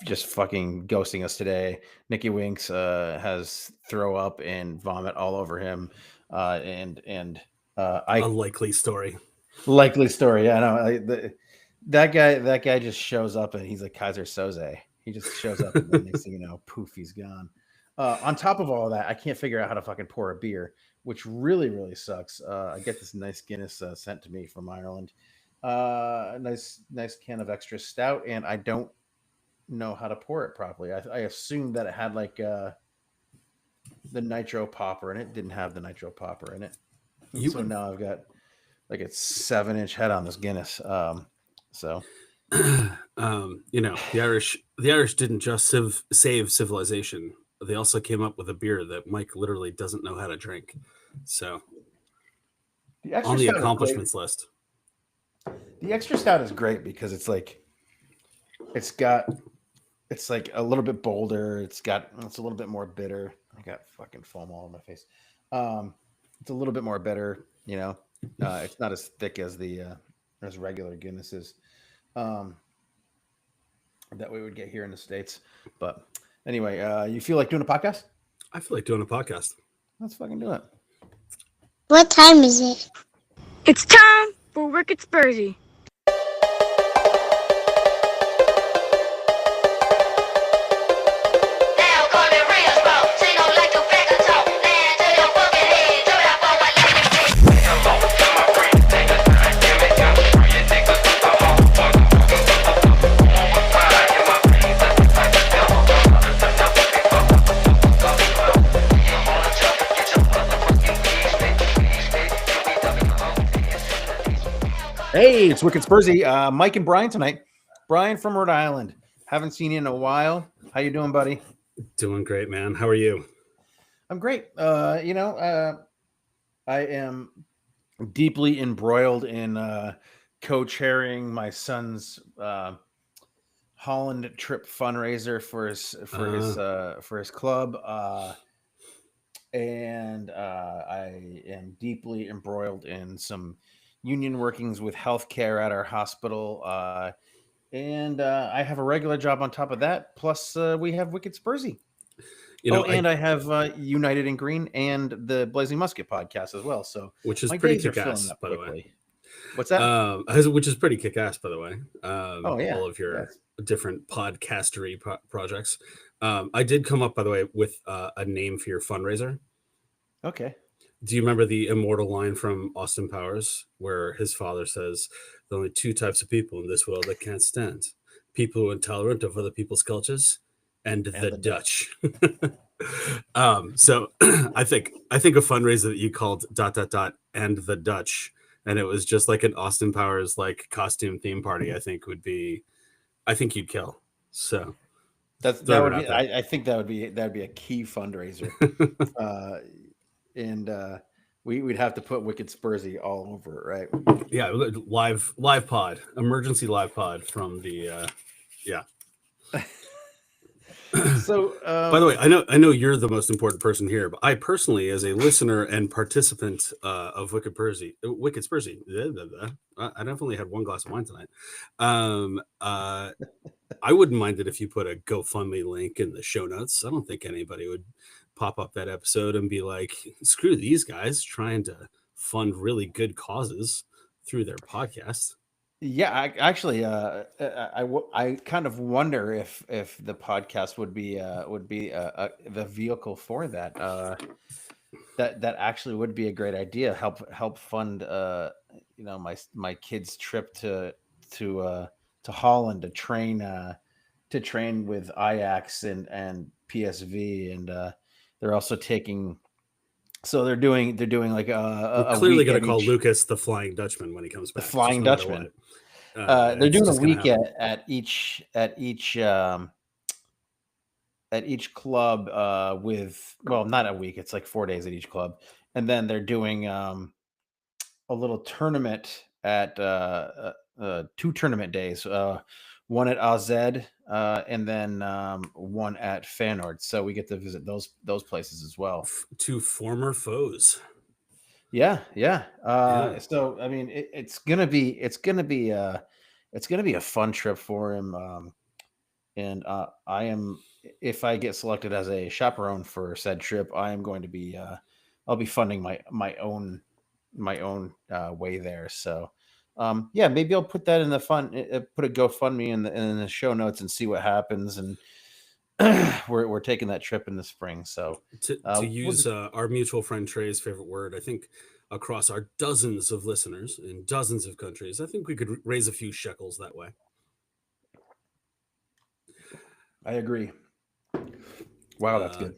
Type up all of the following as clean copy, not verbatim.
just fucking ghosting us today. Nikki Winks has throw up and vomit all over him, and A I likely story. likely story. Yeah, no, that guy just shows up and he's like Kaiser Soze. He just shows up and then next thing you know, poof, he's gone. On top of all that, I can't figure out how to fucking pour a beer, which really sucks. I get this nice Guinness sent to me from Ireland, a nice can of extra stout, and I don't know how to pour it properly. I assumed that it had like the nitro popper in it. Didn't have the nitro popper in it, and You so would, now I've got like a 7-inch head on this Guinness. So the Irish didn't just save civilization. They also came up with a beer that Mike literally doesn't know how to drink. So the on extra the stout is great. accomplishments list. The extra stout is great because it's got it's like a little bit bolder. It's a little bit more bitter. I got fucking foam all over my face. It's a little bit more bitter. It's not as thick as the as regular Guinness is. Um, that we would get here in the states. But anyway, you feel like doing a podcast? I feel like doing a podcast. Let's fucking do it. What time is it? It's time for Wicked Spursy. Hey, it's Wicked Spursy. Mike and Brian tonight. Brian from Rhode Island. Haven't seen you in a while. How you doing, buddy? Doing great, man. How are you? I'm great. I am deeply embroiled in co-chairing my son's Holland trip fundraiser for his club, and I am deeply embroiled in some union workings with healthcare at our hospital, and I have a regular job on top of that. Plus, we have Wicked Spursy. And I have United in Green and the Blazing Musket podcast as well. So, which is my pretty days are kick-ass, filling up by the quickly. way. What's that? Which is pretty kick-ass, by the way. Oh yeah, all of your different podcastery projects. I did come up, by the way, with a name for your fundraiser. Okay. Do you remember the immortal line from Austin Powers where his father says, "There are only two types of people in this world that can't stand: people who are intolerant of other people's cultures and the Dutch." So I think a fundraiser that you called ... and the Dutch, and it was just like an Austin Powers like costume theme party, I think you'd kill. So that would be. I think that would be a key fundraiser, and we'd have to put Wicked Spursy all over it, right? Yeah, live pod, emergency live pod from the yeah. So, by the way, I know you're the most important person here, but I personally, as a listener and participant of Wicked Spursy, I definitely had one glass of wine tonight. I wouldn't mind it if you put a GoFundMe link in the show notes. I don't think anybody would pop up that episode and be like, "Screw these guys trying to fund really good causes through their podcast." Yeah, I kind of wonder if the podcast would be the vehicle for that. That actually would be a great idea. Help fund my kid's trip to Holland to train with Ajax and PSV, and they're also taking. So they're doing like we're clearly going to call Lucas the Flying Dutchman when he comes back. The Flying Dutchman. They're doing a week at each club with, well, not a week. It's like 4 days at each club, and then they're doing a little tournament at 2 tournament days. One at AZ, and then one at Feyenoord. So we get to visit those places as well. 2 former foes. Yeah. So I mean, it's gonna be a fun trip for him. and I am, if I get selected as a chaperone for said trip, I am going to be I'll be funding my own way there. So yeah, maybe I'll put that in the put a GoFundMe in the show notes and see what happens. And we're taking that trip in the spring. So To we'll use just, our mutual friend Trey's favorite word, I think across our dozens of listeners in dozens of countries, I think we could raise a few shekels that way. I agree. Wow, that's good.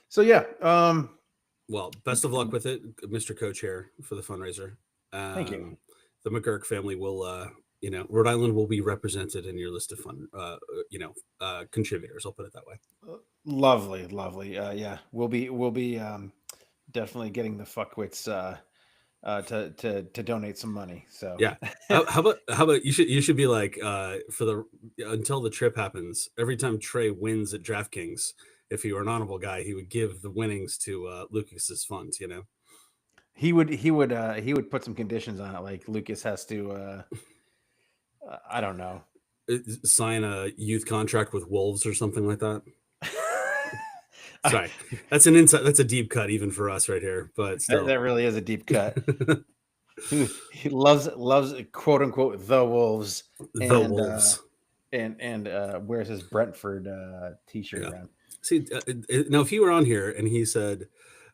So yeah, well, best of luck with it, Mr. Co-Chair, for the fundraiser. thank you. The McGurk family will, Rhode Island will be represented in your list of contributors. I'll put it that way. Lovely, lovely. Yeah, we'll be definitely getting the fuckwits to donate some money. So Yeah. How about you should be like for the until the trip happens. Every time Trey wins at DraftKings, if he were an honorable guy, he would give the winnings to Lucas's funds. he would put some conditions on it, like Lucas has to I don't know. Sign a youth contract with Wolves or something like that. Sorry, that's an insight. That's a deep cut even for us right here, but still, that really is a deep cut. He loves quote unquote the Wolves. The Wolves. And wears his Brentford t-shirt Yeah. around. See, now if he were on here and he said,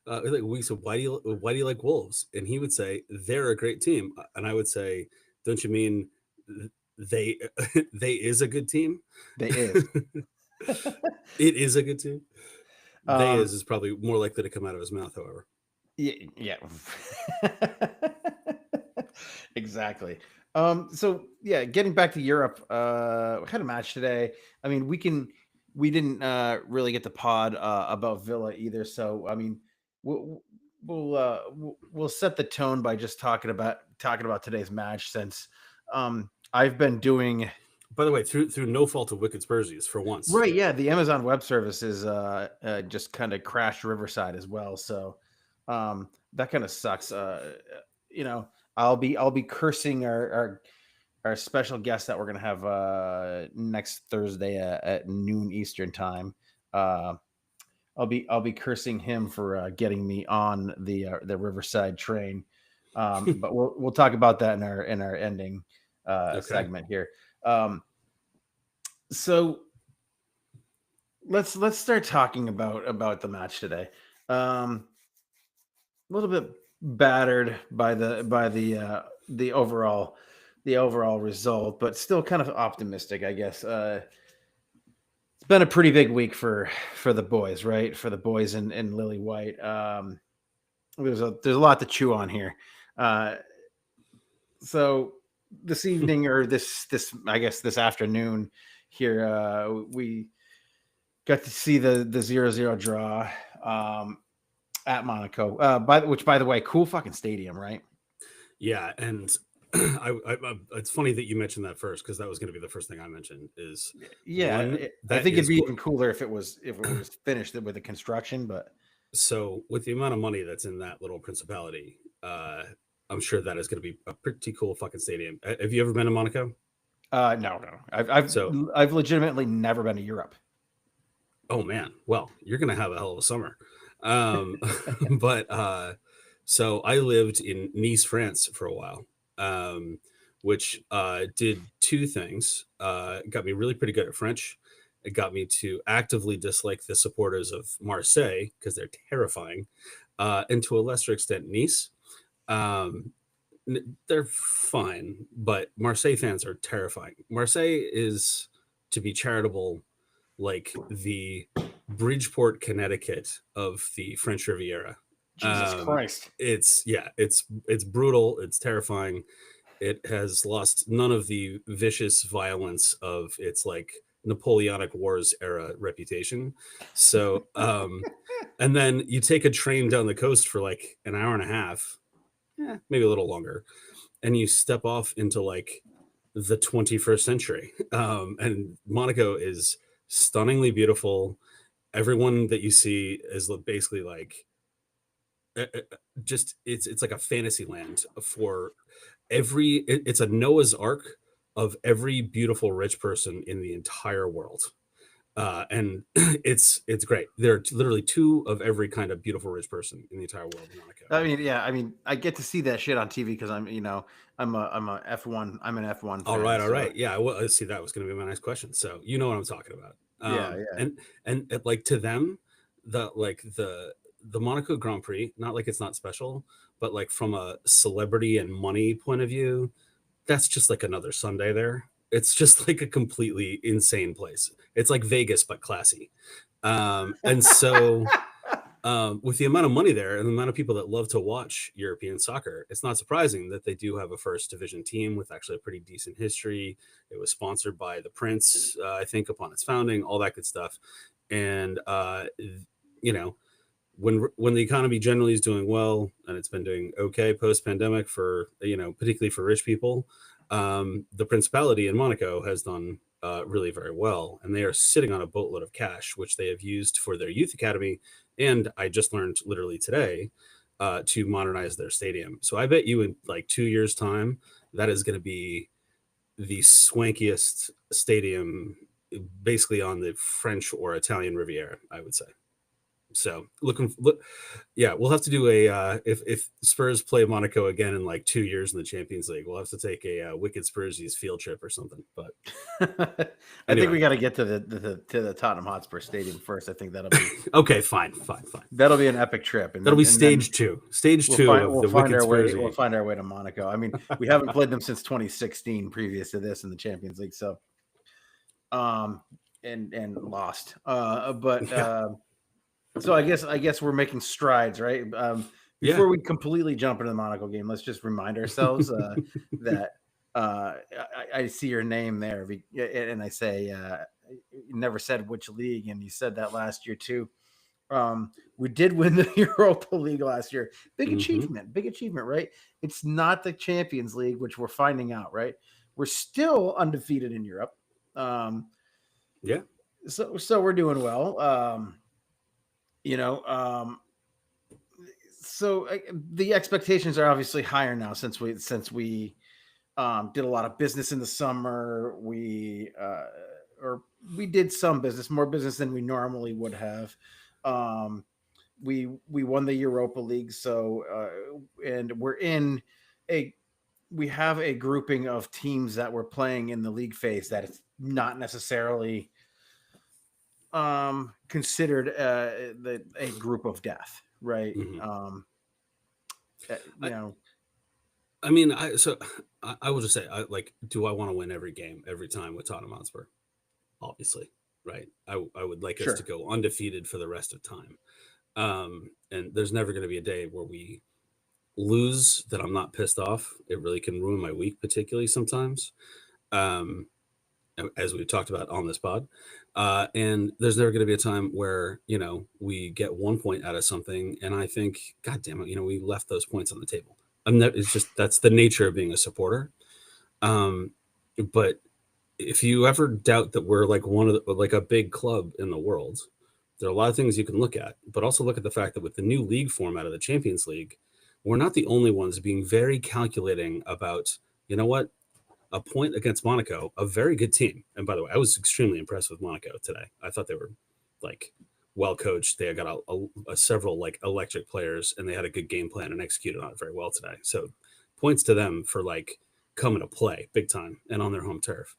we said, why do you like Wolves? And he would say they're a great team, and I would say, don't you mean they is a good team? They is. It is a good team. They is probably more likely to come out of his mouth, however. Yeah. Exactly. So yeah, getting back to Europe, we had a match today. I mean, we didn't really get the pod about Villa either. So I mean, we'll set the tone by just talking about today's match, since I've been doing. By the way, through no fault of Wicked Spursies for once. Right, yeah, the Amazon Web Services just kind of crashed Riverside as well. So that kind of sucks. I'll be cursing our special guest that we're gonna have next Thursday at noon Eastern time. I'll be cursing him for getting me on the Riverside train. But we'll talk about that in our ending segment here. So let's start talking about the match today. A little bit battered by the overall result, but still kind of optimistic, I guess. It's been a pretty big week for the boys, right? For the boys in Lily White. There's a lot to chew on here. So this evening, or this I guess this afternoon here, we got to see the 0-0 draw at Monaco. By the way, cool fucking stadium, right? Yeah, and it's funny that you mentioned that first, because that was going to be the first thing I mentioned. Is I think it'd be even cooler if it was finished with the construction. But so with the amount of money that's in that little principality, I'm sure that is going to be a pretty cool fucking stadium. Have you ever been to Monaco? No. I've legitimately never been to Europe. Oh man, well, you're gonna have a hell of a summer. But so I lived in Nice, France for a while, which did two things. Got me really pretty good at French. It got me to actively dislike the supporters of Marseille because they're terrifying, and to a lesser extent Nice. They're fine, but Marseille fans are terrifying. Marseille is, to be charitable, like the Bridgeport, Connecticut of the French Riviera. Jesus Christ. It's brutal. It's terrifying. It has lost none of the vicious violence of its like Napoleonic Wars era reputation. So, and then you take a train down the coast for like an hour and a half, maybe a little longer, and you step off into like the 21st century. And Monaco is stunningly beautiful. Everyone that you see is basically like just it's like a fantasy land for it's a Noah's Ark of every beautiful rich person in the entire world. And it's great. There are literally 2 of every kind of beautiful rich person in the entire world in Monaco. I mean, yeah, I mean, I get to see that shit on TV because I'm a F1. I'm an F1 fan. All right. So, Yeah, well, see, that was going to be my next question. So you know what I'm talking about. yeah. And like to them, the Monaco Grand Prix, not like it's not special, but like from a celebrity and money point of view, that's just like another Sunday there. It's just like a completely insane place. It's like Vegas but classy. And so with the amount of money there and the amount of people that love to watch European soccer, it's not surprising that they do have a first division team with actually a pretty decent history. It was sponsored by the Prince, I think, upon its founding, all that good stuff. And you know, when the economy generally is doing well, and it's been doing okay post pandemic for, you know, particularly for rich people, the Principality in Monaco has done really very well, and they are sitting on a boatload of cash, which they have used for their youth academy. And I just learned literally today to modernize their stadium. So I bet you in like 2 years' time, that is going to be the swankiest stadium basically on the French or Italian Riviera, I would say. So yeah, we'll have to do a if Spurs play Monaco again in like 2 years in the Champions League, we'll have to take a Wicked Spursies field trip or something. But I think we got to get to the Tottenham Hotspur Stadium first. I think that'll be okay. Fine. That'll be an epic trip, and that'll be stage two. Stage two of the Wicked Spursy. We'll find our way to Monaco. I mean, we haven't played them since 2016, previous to this in the Champions League. So, and lost. So I guess we're making strides, right? Before we completely jump into the Monaco game, let's just remind ourselves that I see your name there, and I say you never said which league, and you said that last year too. We did win the Europa League last year. Big achievement, right? It's not the Champions League, which we're finding out, right? We're still undefeated in Europe. Yeah. So we're doing well. So the expectations are obviously higher now since we did a lot of business in the summer. We did some business, more business than we normally would have. We won the Europa League, and we have a grouping of teams that we're playing in the league phase that it's not necessarily considered a group of death, right? I mean, I will just say, do I want to win every game every time with Tottenham Hotspur? Obviously, right? I would like us to go undefeated for the rest of time. And there's never going to be a day where we lose that I'm not pissed off. It really can ruin my week, particularly sometimes. As we've talked about on this pod. And there's never going to be a time where, we get 1 point out of something and I think, God damn it, we left those points on the table. It's just, that's the nature of being a supporter. But if you ever doubt that we're like a big club in the world, there are a lot of things you can look at, but also look at the fact that with the new league format of the Champions League, we're not the only ones being very calculating about, you know what, a point against Monaco, a very good team. And by the way, I was extremely impressed with Monaco today. I thought they were well coached. They got several electric players, and they had a good game plan and executed on it very well today. So points to them for coming to play big time and on their home turf.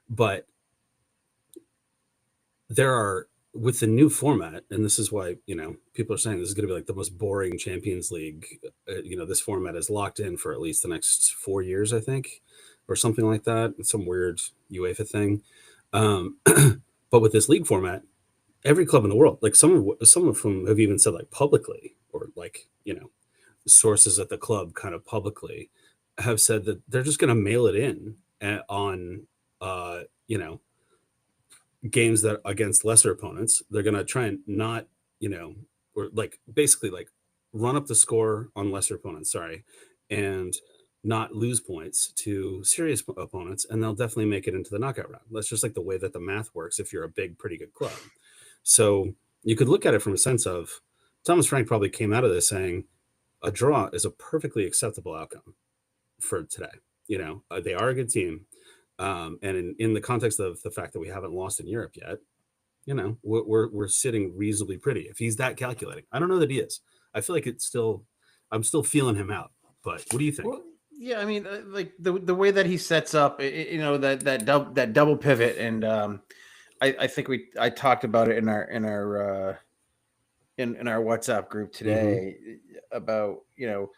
But there are, with the new format, and this is why, people are saying this is going to be the most boring Champions League. This format is locked in for at least the next 4 years, I think, or something like that. It's some weird UEFA thing. But with this league format, every club in the world, some of whom have even said publicly, or sources at the club kind of publicly have said that they're just going to mail it in on, games that against lesser opponents. They're going to try and not, or basically run up the score on lesser opponents, and not lose points to serious opponents, and they'll definitely make it into the knockout round. That's just the way that the math works if you're a big, pretty good club. So you could look at it from a sense of, Thomas Frank probably came out of this saying a draw is a perfectly acceptable outcome for today. They are a good team. And in the context of the fact that we haven't lost in Europe yet, you know, we're sitting reasonably pretty. If he's that calculating, I don't know that he is. I feel like I'm still feeling him out. But what do you think? Well, yeah, I mean, like the way that he sets up, you know, that double pivot, and I think I talked about it in our in our WhatsApp group today about, you know,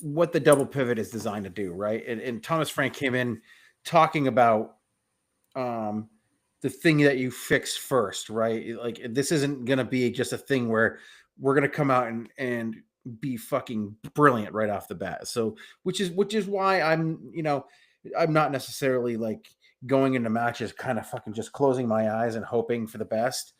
what the double pivot is designed to do, right? And Thomas Frank came in talking about the thing that you fix first, right? Like, this isn't gonna be just a thing where we're gonna come out and be fucking brilliant right off the bat. So which is why I'm, you know, I'm not necessarily like going into matches kind of fucking just closing my eyes and hoping for the best,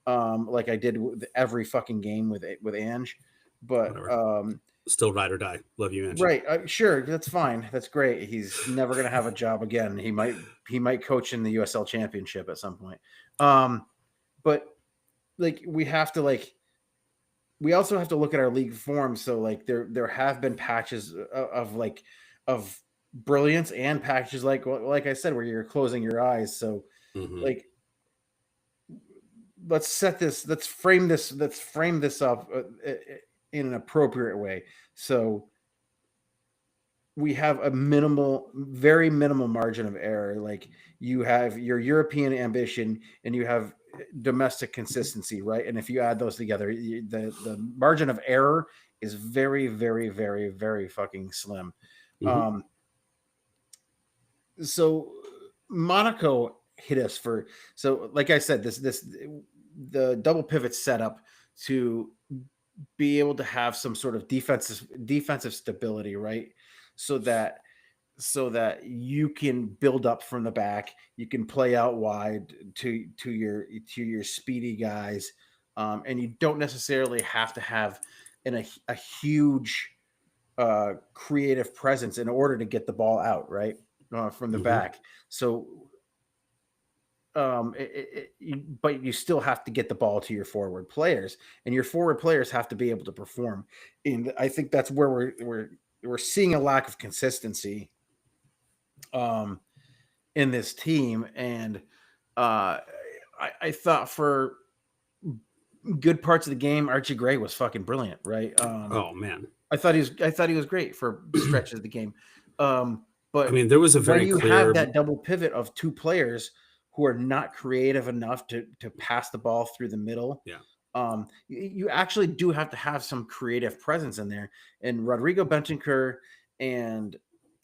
like I did with every fucking game with Ange. But Whatever. Still ride or die. Love you, Ange. right, sure, that's fine, that's great. He's never gonna have a job again. He might coach in the USL Championship at some point. But like we also have to look at our league form. So like there have been patches of brilliance and patches like I said where you're closing your eyes. So like let's frame this up in an appropriate way. So we have a very minimal margin of error. Like you have your European ambition and you have domestic consistency, right? And if you add those together, the margin of error is very, very, very, very fucking slim. So Monaco hit us for, so like I said, the double pivot setup to be able to have some sort of defensive stability, right? So that you can build up from the back, you can play out wide to your speedy guys, and you don't necessarily have to have a huge creative presence in order to get the ball out, right, from the back. So but you still have to get the ball to your forward players, and your forward players have to be able to perform. And I think that's where we're seeing a lack of consistency in this team. And I thought for good parts of the game, Archie Gray was fucking brilliant, right? Oh man, I thought he was great for stretches of the game. But I mean, there was a very you clear have that double pivot of two players who are not creative enough to pass the ball through the middle. Yeah. You actually do have to have some creative presence in there. And Rodrigo Bentancur and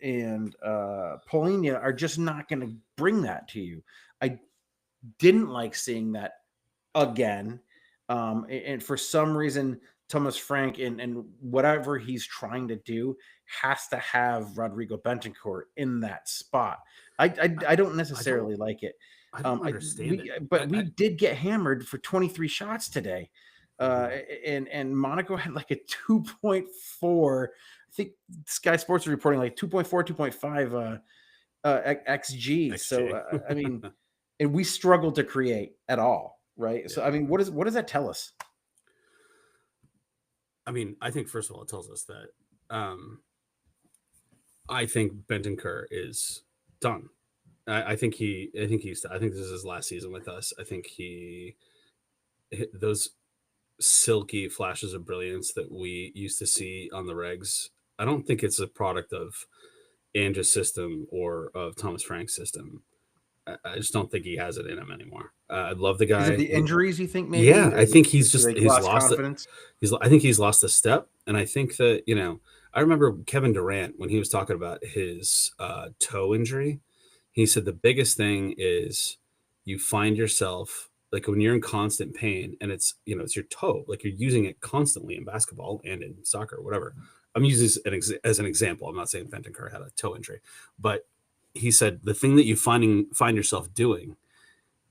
Paulinho are just not going to bring that to you. I didn't like seeing that again. And for some reason, Thomas Frank and whatever he's trying to do has to have Rodrigo Bentancur in that spot. I don't necessarily like it. I don't understand it. But we did get hammered for 23 shots today. And Monaco had like a 2.4. I think Sky Sports are reporting like 2.4, 2.5 XG. So, I mean, and we struggled to create at all, right? Yeah. So, I mean, what does that tell us? I mean, I think first of all, it tells us that I think Bentancur is done. I think this is his last season with us. I think those silky flashes of brilliance that we used to see on the regs, I don't think it's a product of Ange's system or of Thomas Frank's system. I just don't think he has it in him anymore. I love the guy. Is it the injuries you think? Maybe? Yeah, I think he's lost confidence. I think he's lost a step, and I think that, you know, I remember Kevin Durant when he was talking about his toe injury. He said the biggest thing is you find yourself like when you're in constant pain, and it's, you know, it's your toe, like you're using it constantly in basketball and in soccer, or whatever. I'm using this as an example. I'm not saying Bentancur had a toe injury, but he said the thing that you find yourself doing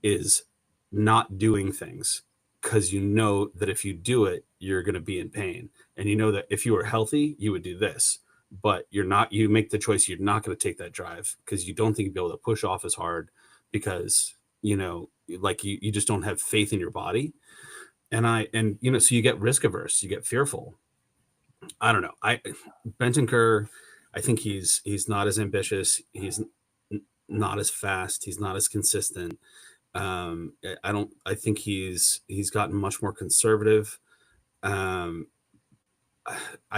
is not doing things because you know that if you do it, you're going to be in pain. And you know that if you were healthy, you would do this, but you're not. You make the choice. You're not going to take that drive because you don't think you'll be able to push off as hard because, you know, like you just don't have faith in your body. And you know, so you get risk averse, you get fearful. I don't know. Bentancur, I think he's not as ambitious. He's not as fast. He's not as consistent. I think he's gotten much more conservative. I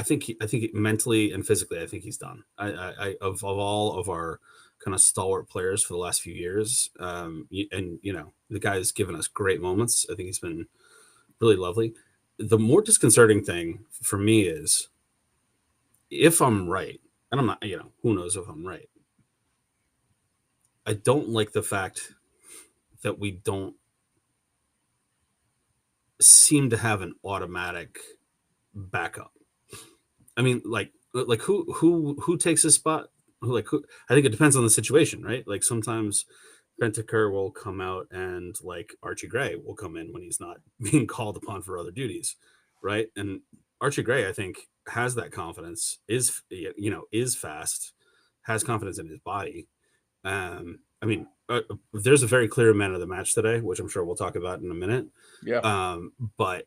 think mentally and physically, I think he's done. Of all of our kind of stalwart players for the last few years, and the guy's given us great moments. I think he's been really lovely. The more disconcerting thing for me is if I'm right, and I'm not, who knows if I'm right. I don't like the fact that we don't seem to have an automatic backup. I mean, like who takes his spot? I think it depends on the situation, right? Like sometimes Bentancur will come out and like Archie Gray will come in when he's not being called upon for other duties, right? And Archie Gray, I think, has that confidence, is fast, has confidence in his body. There's a very clear man of the match today, which I'm sure we'll talk about in a minute. Yeah. But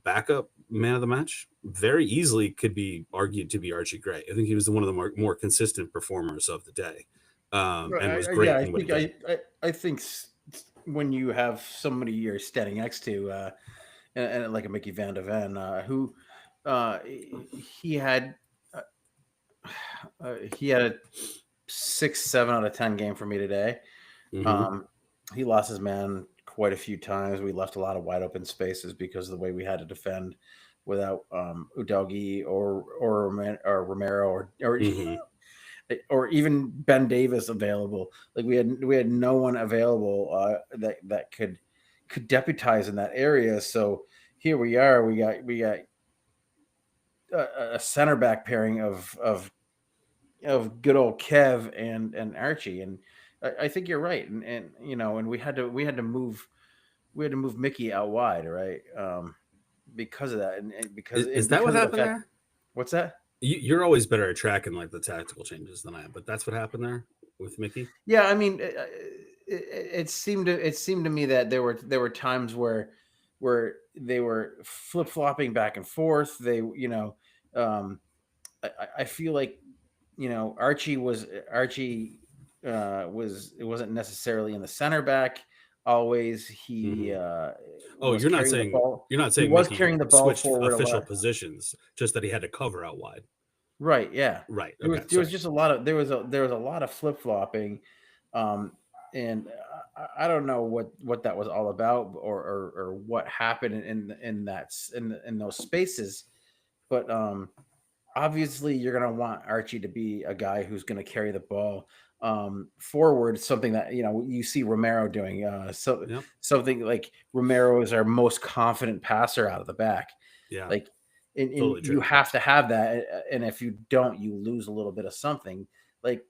backup man of the match very easily could be argued to be Archie Gray. I think he was one of the more consistent performers of the day, and was great. I think when you have somebody you're standing next to, and like a Mickey Van de Ven, who he had a 6-7 out of 10 game for me today. Mm-hmm. He lost his man quite a few times. We left a lot of wide open spaces because of the way we had to defend without Udogie or Romero Mm-hmm. or even Ben Davis available. Like we had no one available that could deputize in that area. So here we are. We got a center back pairing of good old Kev and Archie, and I think you're right. And we had to move Mickey out wide, right? Because of that, and because is that what happened there? What's that? You're always better at tracking like the tactical changes than I am, but that's what happened there with Mickey. Yeah, I mean, it seemed to me that there were times where they were flip flopping back and forth. They, I feel like Archie it wasn't necessarily in the center back always. He you're not saying he was Mickey carrying the ball switched forward official positions, just that he had to cover out wide. Right. Yeah. Right. Okay. There was just a lot of there was a lot of flip flopping, and I don't know what that was all about or what happened in those spaces, but obviously you're going to want Archie to be a guy who's going to carry the ball forward, something that you see Romero doing. Something like Romero is our most confident passer out of the back. Yeah, like and totally you have to have that, and if you don't, you lose a little bit of something. Like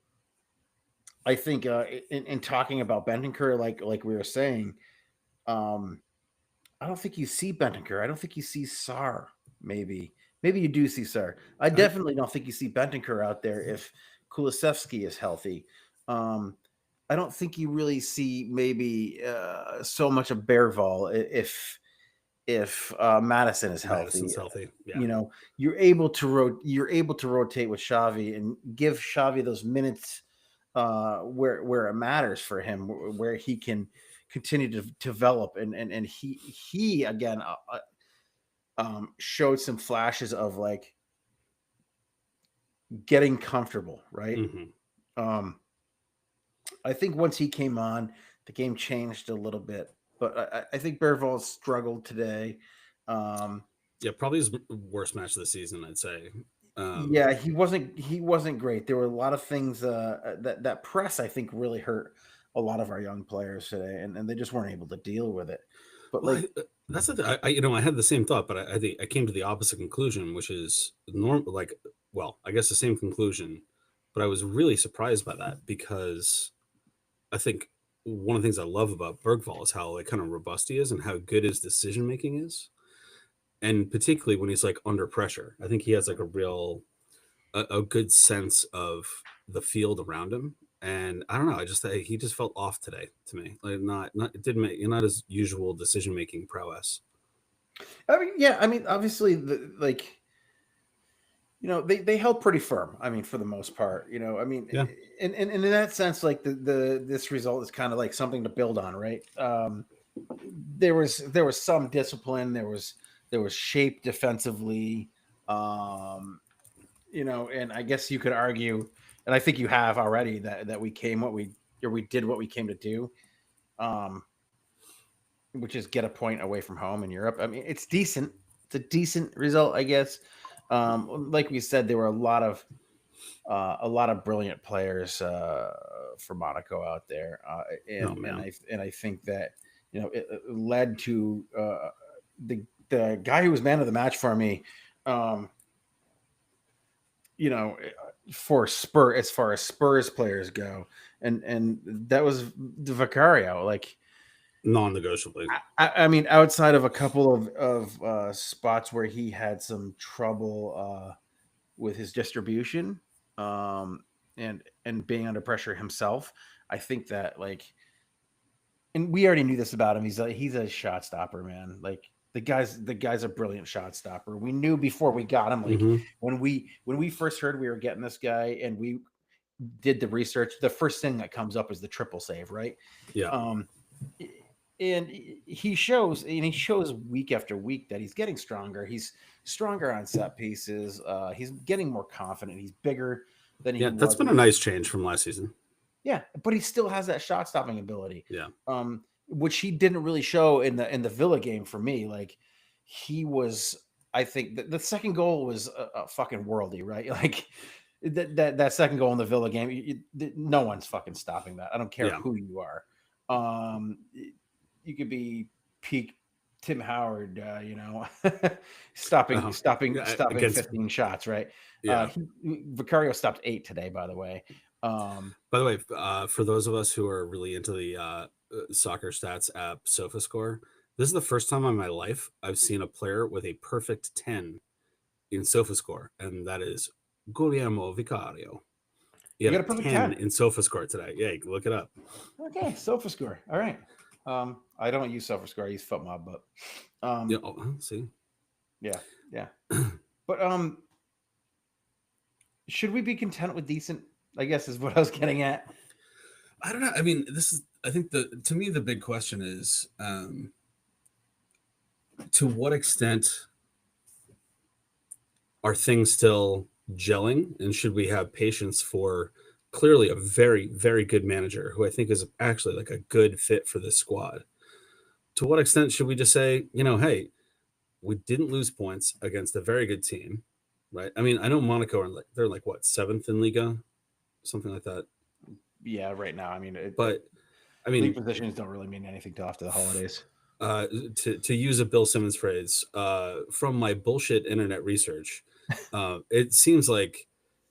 I think in talking about Bentancur, like we were saying, I don't think you see Bentancur. I don't think you see Sarr. Maybe you do see Sarr. I definitely don't think you see Bentancur out there if Kulusevski is healthy. I don't think you really see maybe so much of Bearval if Madison is healthy. Madison's healthy. Yeah. You're able to rotate with Xavi and give Xavi those minutes where it matters for him, where he can continue to develop, and he again showed some flashes of like getting comfortable, right? Mm-hmm. I think once he came on, the game changed a little bit, but I think Bearval struggled today. Probably his worst match of the season, I'd say. Yeah, he wasn't great. There were a lot of things that press, I think, really hurt a lot of our young players today, and they just weren't able to deal with it. But that's the thing. I had the same thought, but I think I came to the opposite conclusion, which is normal. I guess the same conclusion, but I was really surprised by that because I think one of the things I love about Bergvall is how kind of robust he is and how good his decision making is. And particularly when he's under pressure, I think he has a good sense of the field around him. And I don't know, he just felt off today to me. It didn't make not his usual decision making prowess. I mean, obviously, they held pretty firm. I mean, for the most part, I mean, Yeah. and in that sense, like this result is kind of like something to build on, right? There was some discipline. There was shape defensively. And I guess you could argue, and I think you have already that we did what we came to do, which is get a point away from home in Europe. I mean, it's decent. It's a decent result, I guess. Like we said, there were a lot of brilliant players for Monaco out there, and I think that it led to the guy who was man of the match for me. For Spur, as far as Spurs players go, and that was the Vicario. Like, non-negotiably. I mean, outside of a couple of spots where he had some trouble with his distribution, and being under pressure himself, I think that, like, and we already knew this about him. He's a shot stopper, man. Like, the guy's a brilliant shot stopper. We knew before we got him. Like, when we first heard we were getting this guy and we did the research, the first thing that comes up is the triple save, right? Yeah. And he shows week after week that he's getting stronger. He's stronger on set pieces. He's getting more confident. He's bigger than he was. That's been a nice change from last season. Yeah, but he still has that shot stopping ability. Yeah. Which he didn't really show in the Villa game for me. Like, he was, I think the second goal was a fucking worldie, right? Like, that second goal in the Villa game, no one's fucking stopping that. I don't care who you are. You could be peak Tim Howard, stopping 15 shots, right? Yeah. Vicario stopped 8 today, by the way. By the way, for those of us who are really into the soccer stats app SofaScore, this is the first time in my life I've seen a player with a perfect 10 in SofaScore, and that is Guglielmo Vicario. He got a perfect 10 in SofaScore today. Yeah, you can look it up. Okay, SofaScore. All right. I don't use SofaScore. I use FootMob, but see. Yeah. But should we be content with decent, I guess, is what I was getting at. I don't know. I mean, I think to me, the big question is, to what extent are things still gelling, and should we have patience for clearly a very, very good manager who I think is actually like a good fit for this squad? To what extent should we just say, hey, we didn't lose points against a very good team, right? I mean, I know Monaco they're like what, 7th in Liga, something like that. Yeah, right now. I mean, league positions don't really mean anything till after the holidays. To use a Bill Simmons phrase, from my bullshit internet research, it seems like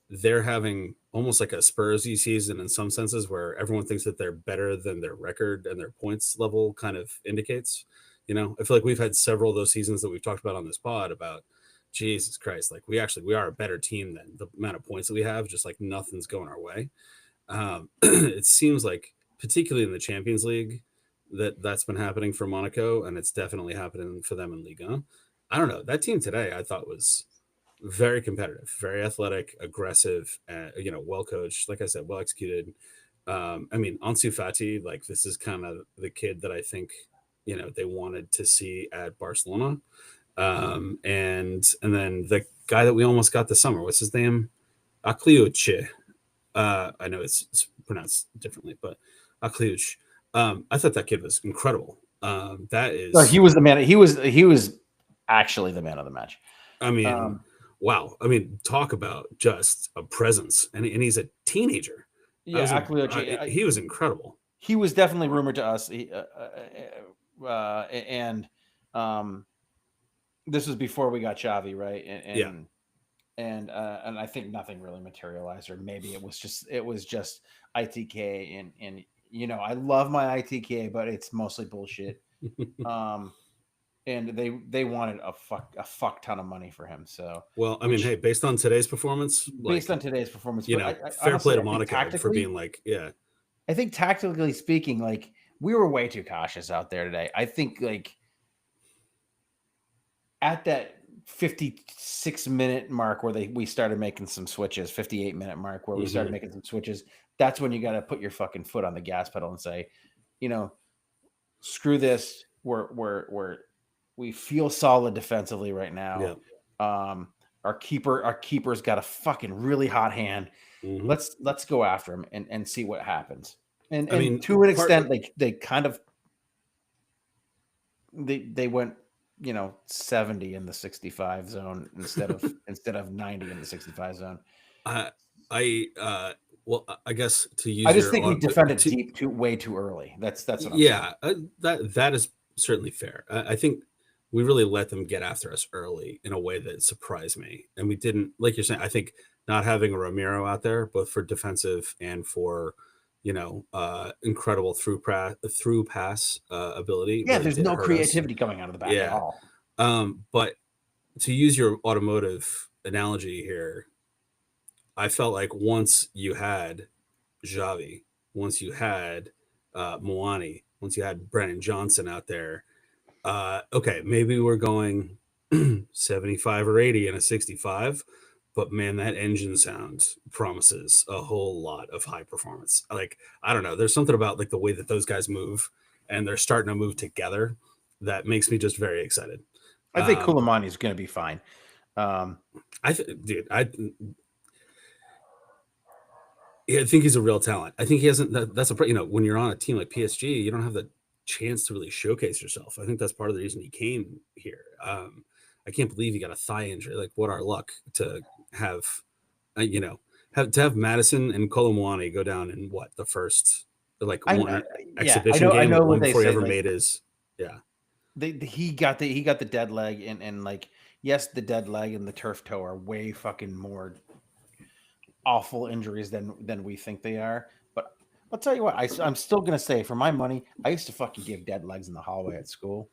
they're having almost like a Spursy season in some senses, where everyone thinks that they're better than their record and their points level kind of indicates. I feel like we've had several of those seasons that we've talked about on this pod about, Jesus Christ, like we are a better team than the amount of points that we have, just like nothing's going our way. It seems like, particularly in the Champions League, that's been happening for Monaco, and it's definitely happening for them in Liga. I don't know. That team today, I thought, was very competitive, very athletic, aggressive, well coached. Like I said, well executed. I mean, Ansu Fati, like, this is kind of the kid that I think they wanted to see at Barcelona. And then the guy that we almost got this summer, what's his name? Akliuche. I know it's pronounced differently, but Akliuche. I thought that kid was incredible. He was the man. He was actually the man of the match. I mean, wow. I mean, talk about just a presence, and he's a teenager. Yeah, he was incredible. He was definitely rumored to us, this was before we got Xavi, right? And I think nothing really materialized, or maybe it was just ITK, and I love my ITK, but it's mostly bullshit. And they wanted a fuck ton of money for him. So, well, I mean, hey, based on today's performance, fair play to Monaco for being like, yeah. I think tactically speaking, like, we were way too cautious out there today. I think, like, at that 56-minute mark where we started making some switches, 58-minute mark where we started making some switches, that's when you got to put your fucking foot on the gas pedal and say, screw this. We feel solid defensively right now. Yeah. Our keeper's got a fucking really hot hand. Let's go after him and see what happens. And I mean, to an extent, they kind of they went 70 in the 65 zone instead of 90 in the 65 zone. Well, I guess to use. I just think we defended deep way too early. That's what I'm saying. That is certainly fair. I think we really let them get after us early in a way that surprised me, and we didn't, like you're saying. I think not having a Romero out there, both for defensive and for incredible through pass ability. Yeah, really there's no creativity coming out of the back at all. But to use your automotive analogy here, I felt like once you had Xavi, once you had Moani, once you had Brennan Johnson out there, okay, maybe we're going 75 or 80 in a 65, but man, that engine sound promises a whole lot of high performance. Like, I don't know, there's something about like the way that those guys move and they're starting to move together that makes me just very excited. I think Koulibaly is going to be fine. I think he's a real talent. I think he hasn't. That's when you're on a team like PSG, you don't have the chance to really showcase yourself. I think that's part of the reason he came here. I can't believe he got a thigh injury. Like, what our luck to have, have Madison and Koulibaly go down in the first exhibition game before he ever made his. Yeah. He got the dead leg and like, yes, the dead leg and the turf toe are way fucking more awful injuries than we think they are. But I'll tell you what, I'm still gonna say, for my money, I used to fucking give dead legs in the hallway at school.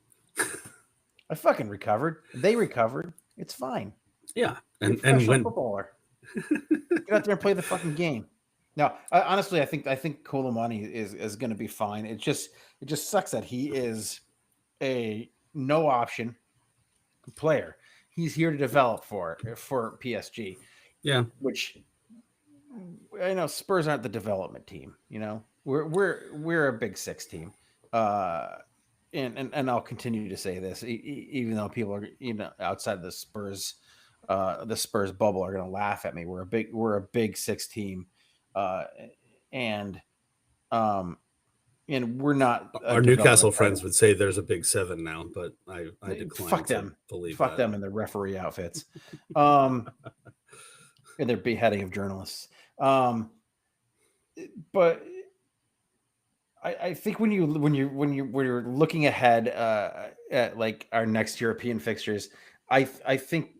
I fucking recovered. They recovered. It's fine. Yeah, and when footballer, get out there and play the fucking game. Now, honestly, I think Koulibaly is going to be fine. It just sucks that he is a no option player. He's here to develop for PSG. Yeah, which I know Spurs aren't the development team. We're a Big Six team. And I'll continue to say this, even though people are outside the Spurs bubble are going to laugh at me. We're a Big Six team, and we're not. Our Newcastle friends would say there's a Big Seven now, but I decline. Fuck them. Believe fuck that. them in their referee outfits, and their beheading of journalists. But I think when you're looking ahead at like our next European fixtures, I think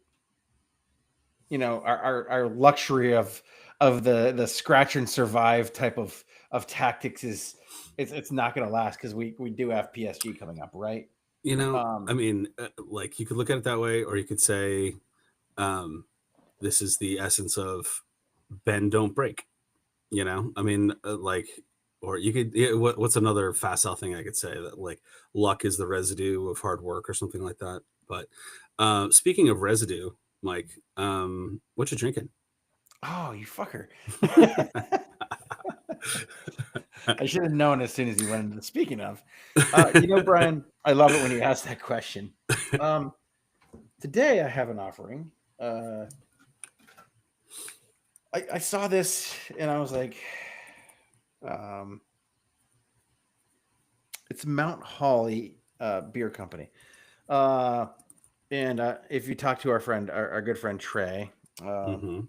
our luxury of the scratch and survive type of tactics it's not going to last, because we do have PSG coming up, right? I mean, like, you could look at it that way, or you could say this is the essence of bend don't break. I mean, or you could, what's another facile thing I could say, that like luck is the residue of hard work or something like that. But speaking of residue, Mike, what you drinking? Oh, you fucker. I should have known as soon as you went into the speaking of. Brian, I love it when you ask that question. Today I have an offering. I saw this and I was like, it's Mount Holly Beer Company. And if you talk to our good friend Trey, who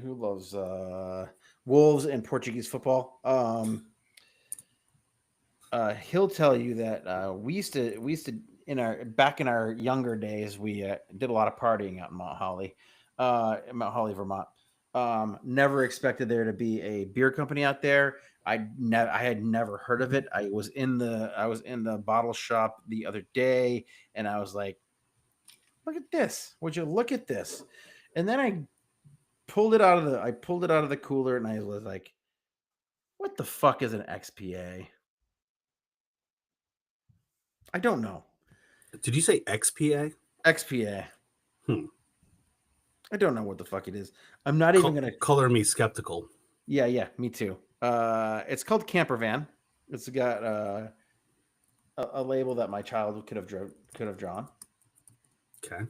loves Wolves and Portuguese football, he'll tell you that we used to back in our younger days, we did a lot of partying out in Mount Holly, Vermont. Never expected there to be a beer company out there. I had never heard of it. I was in the bottle shop the other day, and I was like, "Look at this! Would you look at this?" And then I pulled it out of the cooler, and I was like, "What the fuck is an XPA?" I don't know. Did you say XPA? XPA. Hmm. I don't know what the fuck it is. I'm not even gonna. Color me skeptical. Yeah, me too. It's called Camper Van. It's got a label that my child could have drawn. Okay.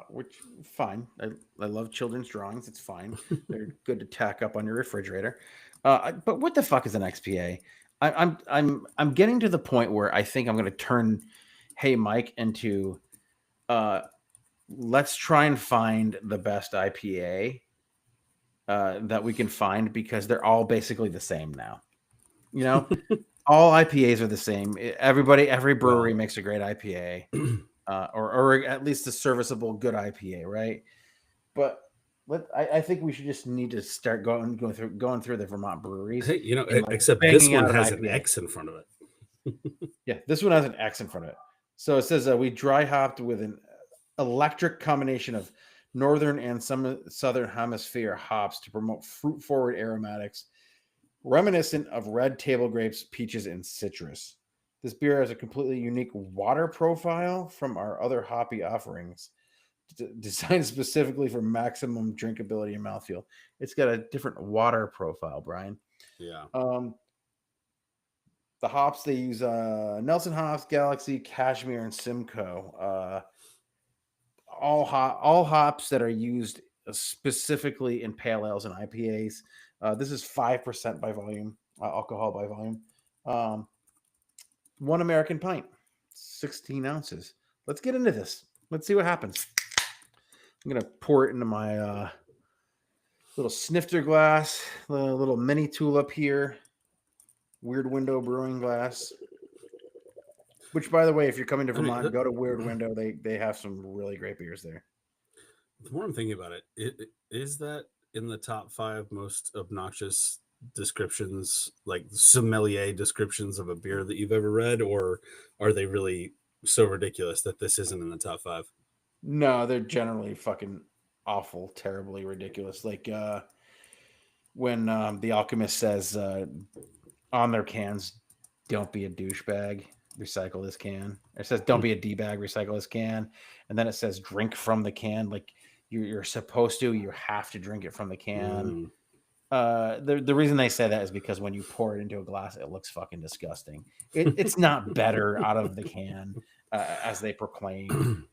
Which fine. I love children's drawings. It's fine. They're good to tack up on your refrigerator. But what the fuck is an XPA? I'm getting to the point where I think I'm going to turn Hey Mike into let's try and find the best IPA that we can find, because they're all basically the same now. You know, all IPAs are the same. Every brewery makes a great IPA. Or at least a serviceable good IPA, right? But I think we should just need to start going through the Vermont breweries. Hey, and, except this banging one out has an IPA. X in front of it. Yeah, this one has an X in front of it. So it says we dry hopped with an electric combination of northern and some southern hemisphere hops to promote fruit forward aromatics reminiscent of red table grapes, peaches, and citrus. This beer has a completely unique water profile from our other hoppy offerings, designed specifically for maximum drinkability and mouthfeel. It's got a different water profile, Brian. Yeah. The hops they use Nelson hops, Galaxy, Cashmere, and Simcoe. All hops that are used specifically in pale ales and IPAs. This is 5% by volume, alcohol by volume. 1 American pint, 16 ounces. Let's get into this. Let's see what happens. I'm gonna pour it into my little snifter glass, little mini tulip here. Weird Window brewing glass. Which, by the way, if you're coming to Vermont, go to Weird Window. They have some really great beers there. The more I'm thinking about it, is that in the top 5 most obnoxious descriptions, like sommelier descriptions of a beer that you've ever read, or are they really so ridiculous that this isn't in the top 5? No, they're generally fucking awful, terribly ridiculous. Like when the Alchemist says on their cans, "Don't be a douchebag, recycle this can." It says, "Don't be a d-bag, recycle this can," and then it says, "Drink from the can." Like you're supposed to, you have to drink it from the can. The reason they say that is because when you pour it into a glass, it looks fucking disgusting. It's not better out of the can as they proclaim.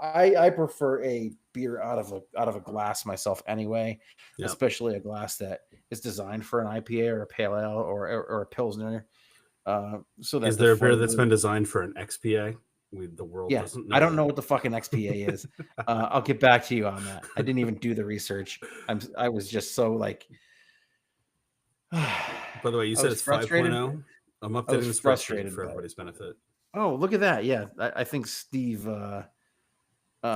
I prefer a beer out of a glass myself anyway, especially a glass that is designed for an IPA or a pale ale or a pilsner. So that is there a beer that's been designed for an XPA? The world doesn't know. I don't know what the fucking XPA is. I'll get back to you on that. I didn't even do the research. I was just so like. By the way, you said it's 5.0. I'm updating the spreadsheet for everybody's benefit. Oh, look at that! Yeah, I think Steve.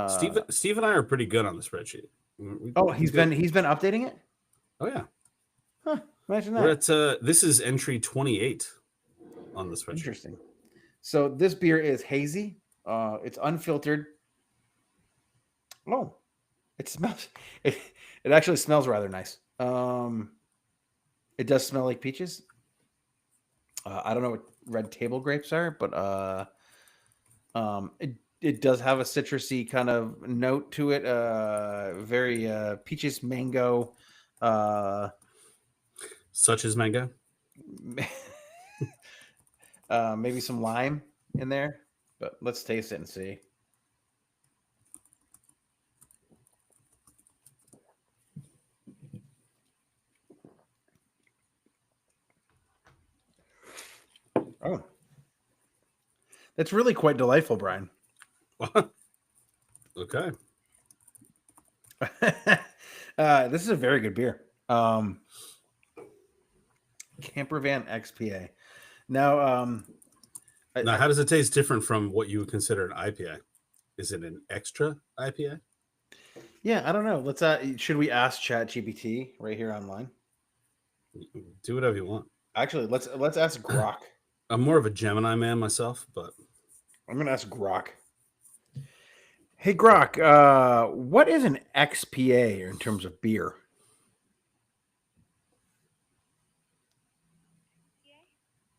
Steve and I are pretty good on the spreadsheet. He's been updating it. Oh yeah. Huh, imagine that. We're at this is entry 28 on the spreadsheet. Interesting. So this beer is hazy. It's unfiltered. Oh, it smells. It actually smells rather nice. It does smell like peaches. I don't know what red table grapes are, but it does have a citrusy kind of note to it. Very peaches, mango. Such as mango. Maybe some lime in there, but let's taste it and see. Oh, that's really quite delightful, Brian. Okay. This is a very good beer. Camper Van XPA. Now, how does it taste different from what you would consider an IPA? Is it an extra IPA? Yeah, I don't know. Let's should we ask ChatGPT right here online? Do whatever you want. Actually, let's ask Grok. I'm more of a Gemini man myself, but I'm gonna ask Grok. Hey Grok, what is an XPA in terms of beer?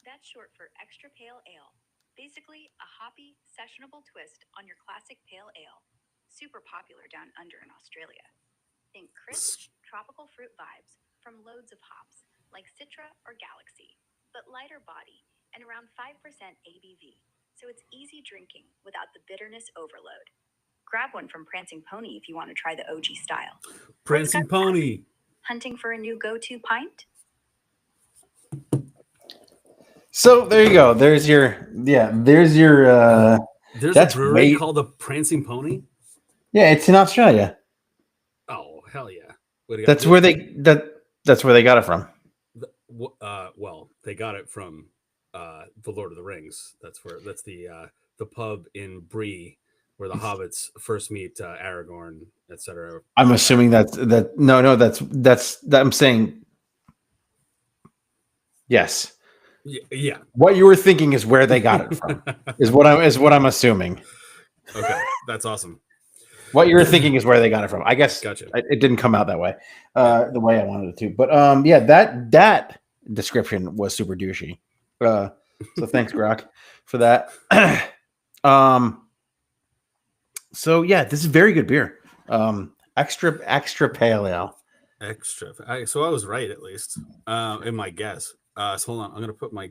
That's short for extra pale ale. Basically, a hoppy, sessionable twist on your classic pale ale. Super popular down under in Australia. Think crisp, tropical fruit vibes from loads of hops, like Citra or Galaxy, but lighter body and around 5% ABV, so it's easy drinking without the bitterness overload. Grab one from Prancing Pony if you want to try the OG style. Prancing Pony. Hunting for a new go-to pint? So there you go. There's your There's that's a brewery called the Prancing Pony. Yeah, it's in Australia. Oh hell yeah! That's where they got it from. Well, they got it from the Lord of the Rings. That's the pub in Bree where the hobbits first meet Aragorn, etc. I'm assuming that's I'm saying yes. Yeah. What you were thinking is where they got it from. is what I'm assuming. Okay, that's awesome. What you were thinking is where they got it from. I guess gotcha. It didn't come out that way, the way I wanted it to. But that description was super douchey. So thanks, Grok, for that. So yeah, this is very good beer. Extra pale ale. Extra. So I was right at least in my guess. So hold on, I'm gonna put my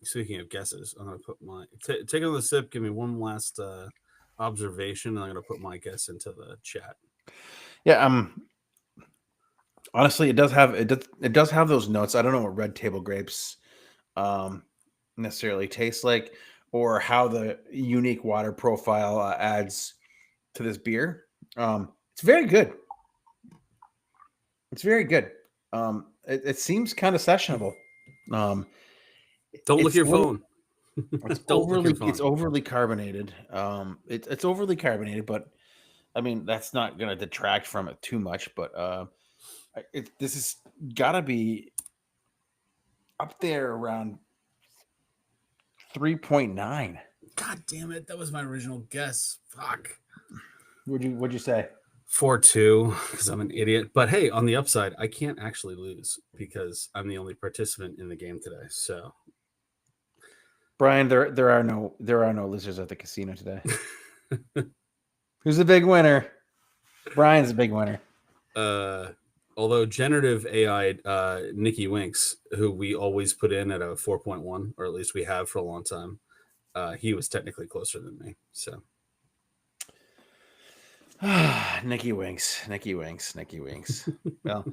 speaking of guesses, I'm gonna put my take another sip. Give me one last observation, and I'm gonna put my guess into the chat. Yeah. Honestly, it does have those notes. I don't know what red table grapes necessarily taste like, or how the unique water profile adds to this beer. It's very good. It's very good. It seems kind of sessionable. Don't look at your phone. It's overly carbonated. It's overly carbonated, but I mean that's not going to detract from it too much. But this has got to be up there around 3.9. God damn it! That was my original guess. Fuck. What'd you say? 4-2 because I'm an idiot. But hey, on the upside, I can't actually lose because I'm the only participant in the game today. So, Brian, there are no losers at the casino today. Who's the big winner? Brian's the big winner. Although generative AI Nikki Winks, who we always put in at a 4.1, or at least we have for a long time, he was technically closer than me. So. Nikki Winks. Well,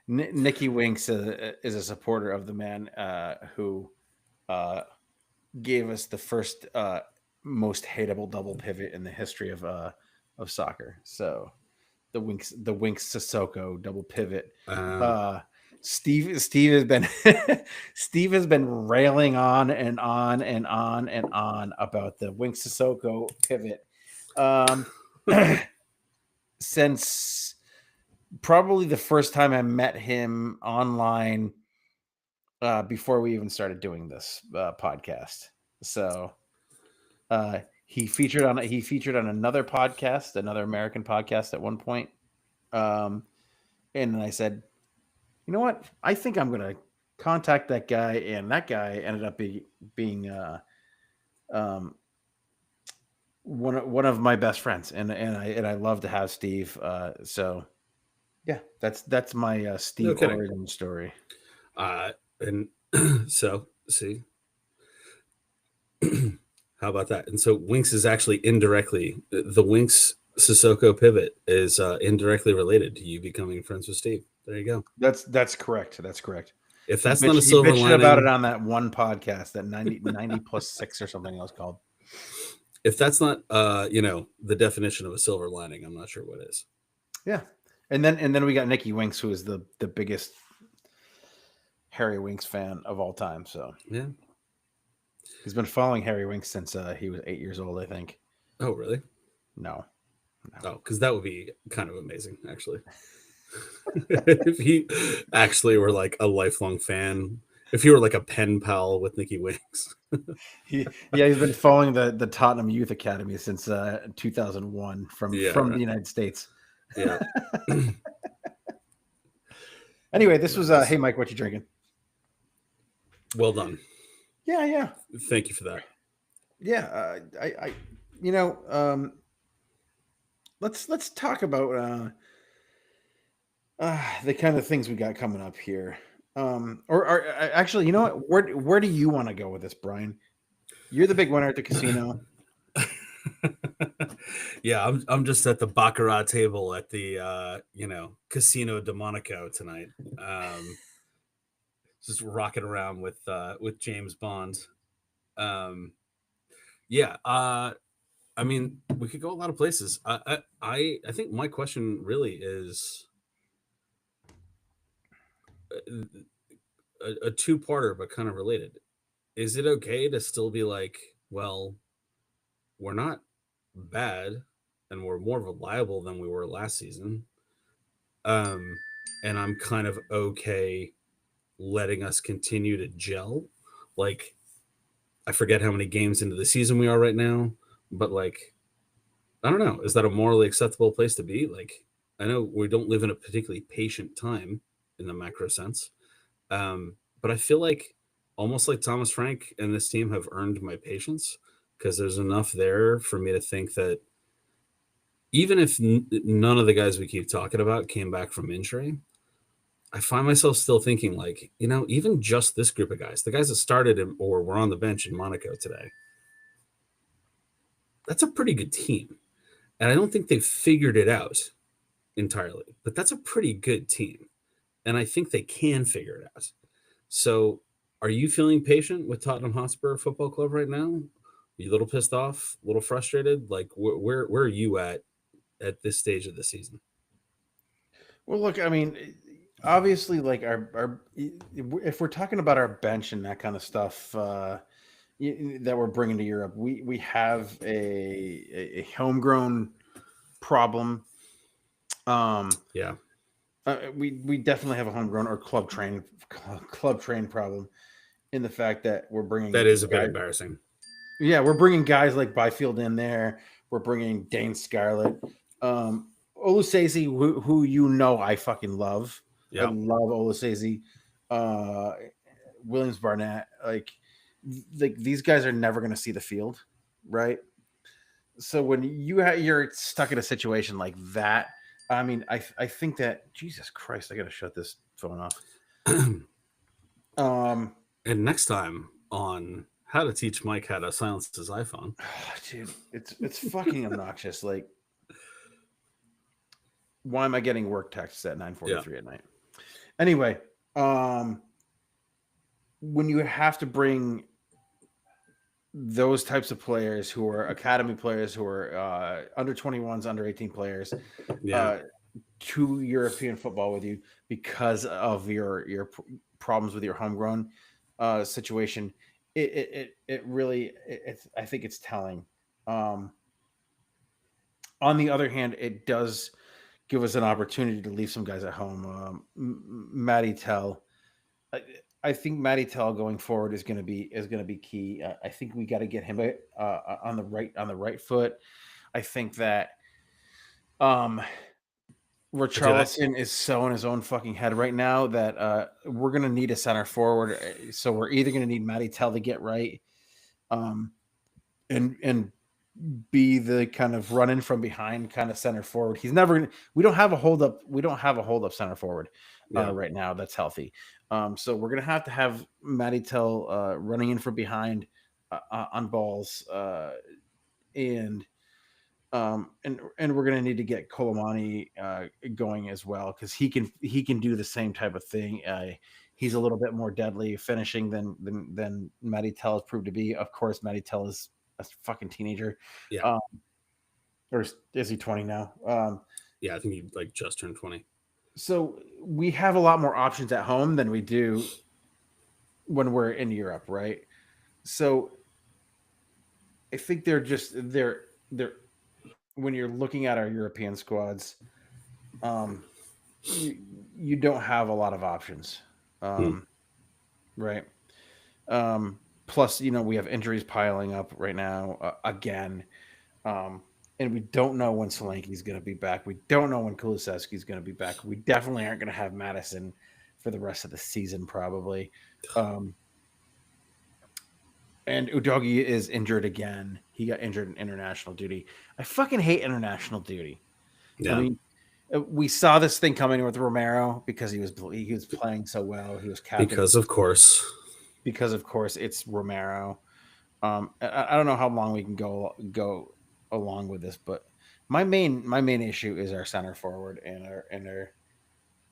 Nikki Winks is a supporter of the man who gave us the first most hateable double pivot in the history of soccer. So the Winks Sissoko double pivot. Steve has been Steve has been railing on and on and on and on about the Winks Sissoko pivot. Since probably the first time I met him online before we even started doing this podcast. So he featured on another podcast, another American podcast at one point. And I said, you know what? I think I'm going to contact that guy, and that guy ended up being one of my best friends, and I love to have Steve. So yeah, that's my Steve origin story. And so see, how about that? And so Winks is actually indirectly the Winks Sissoko pivot is indirectly related to you becoming friends with Steve. There you go. That's correct. That's correct. If that's not a silver lining about it on that one podcast, that 90 plus 6 or something else called. If that's not the definition of a silver lining, I'm not sure what is. Yeah. And then we got Nikki Winks, who is the biggest Harry Winks fan of all time. So yeah. He's been following Harry Winks since he was 8 years old, I think. Oh, really? No. Oh, because that would be kind of amazing, actually. If he actually were like a lifelong fan, if you were like a pen pal with Nikki Winks. He's been following the Tottenham Youth Academy since 2001 from the United States. Yeah. Anyway, this was hey Mike, what you drinking? Well done. Yeah. Thank you for that. Yeah, let's talk about the kind of things we got coming up here. Or actually, you know what? Where do you want to go with this, Brian? You're the big winner at the casino. Yeah, I'm just at the baccarat table at the Casino de Monaco tonight. Just rocking around with James Bond. Um, yeah, I mean, we could go a lot of places. I think my question really is a two-parter, but kind of related. Is it okay to still be like, well, we're not bad, and we're more reliable than we were last season, and I'm kind of okay letting us continue to gel? Like, I forget how many games into the season we are right now, but like, I don't know. Is that a morally acceptable place to be? Like, I know we don't live in a particularly patient time in the macro sense, but I feel like almost like Thomas Frank and this team have earned my patience because there's enough there for me to think that even if none of the guys we keep talking about came back from injury, I find myself still thinking like, even just this group of guys, the guys that started or were on the bench in Monaco today, that's a pretty good team. And I don't think they've figured it out entirely, but that's a pretty good team. And I think they can figure it out. So are you feeling patient with Tottenham Hotspur Football Club right now? Are you a little pissed off, a little frustrated? Like where are you at this stage of the season? Well, look, I mean, obviously, like our if we're talking about our bench and that kind of stuff that we're bringing to Europe, we have a homegrown problem. Yeah, We definitely have a homegrown or club train problem in the fact that we're bringing that is a bit guys. embarrassing. Yeah, we're bringing guys like Byfield in there. We're bringing Dane Scarlett, Olusese, who I fucking love. I Yeah. love Olusese, uh, Williams Barnett. Like these guys are never going to see the field, right? So when you're stuck in a situation like that, I mean, I think that Jesus Christ, I got to shut this phone off. And next time on How to Teach Mike How to Silence His iPhone. Dude, it's fucking obnoxious. Like, why am I getting work texts at 9:43 at night? Anyway, when you have to bring those types of players who are academy players, who are under 21s, under 18 players, to European football with you because of your problems with your homegrown situation, it really I think it's telling. On the other hand, it does give us an opportunity to leave some guys at home. Matty Tell, I think Matty Tell going forward is going to be key. I think we got to get him on the right foot. I think that Richarlison is so in his own fucking head right now that we're going to need a center forward. So we're either going to need Matty Tell to get right, and be the kind of run in from behind kind of center forward. He's never going to. We don't have a hold up center forward right now that's healthy. So we're going to have Matty Tell running in from behind on balls, and we're going to need to get Colomani going as well, because he can do the same type of thing. He's a little bit more deadly finishing than Matty Tell has proved to be. Of course, Matty Tell is a fucking teenager. Yeah. Or is he 20 now? Yeah, I think he like just turned 20. So we have a lot more options at home than we do when we're in Europe, right? So I think they're when you're looking at our European squads, you don't have a lot of options, right? Plus, we have injuries piling up right now again, and we don't know when Solanke's going to be back. We don't know when Kulusevski's going to be back. We definitely aren't going to have Madison for the rest of the season, probably. And Udogie is injured again. He got injured in international duty. I fucking hate international duty. Yeah. I mean, we saw this thing coming with Romero because he was playing so well. He was captain Because of course. because of course it's Romero. I don't know how long we can go along with this, but my main issue is our center forward and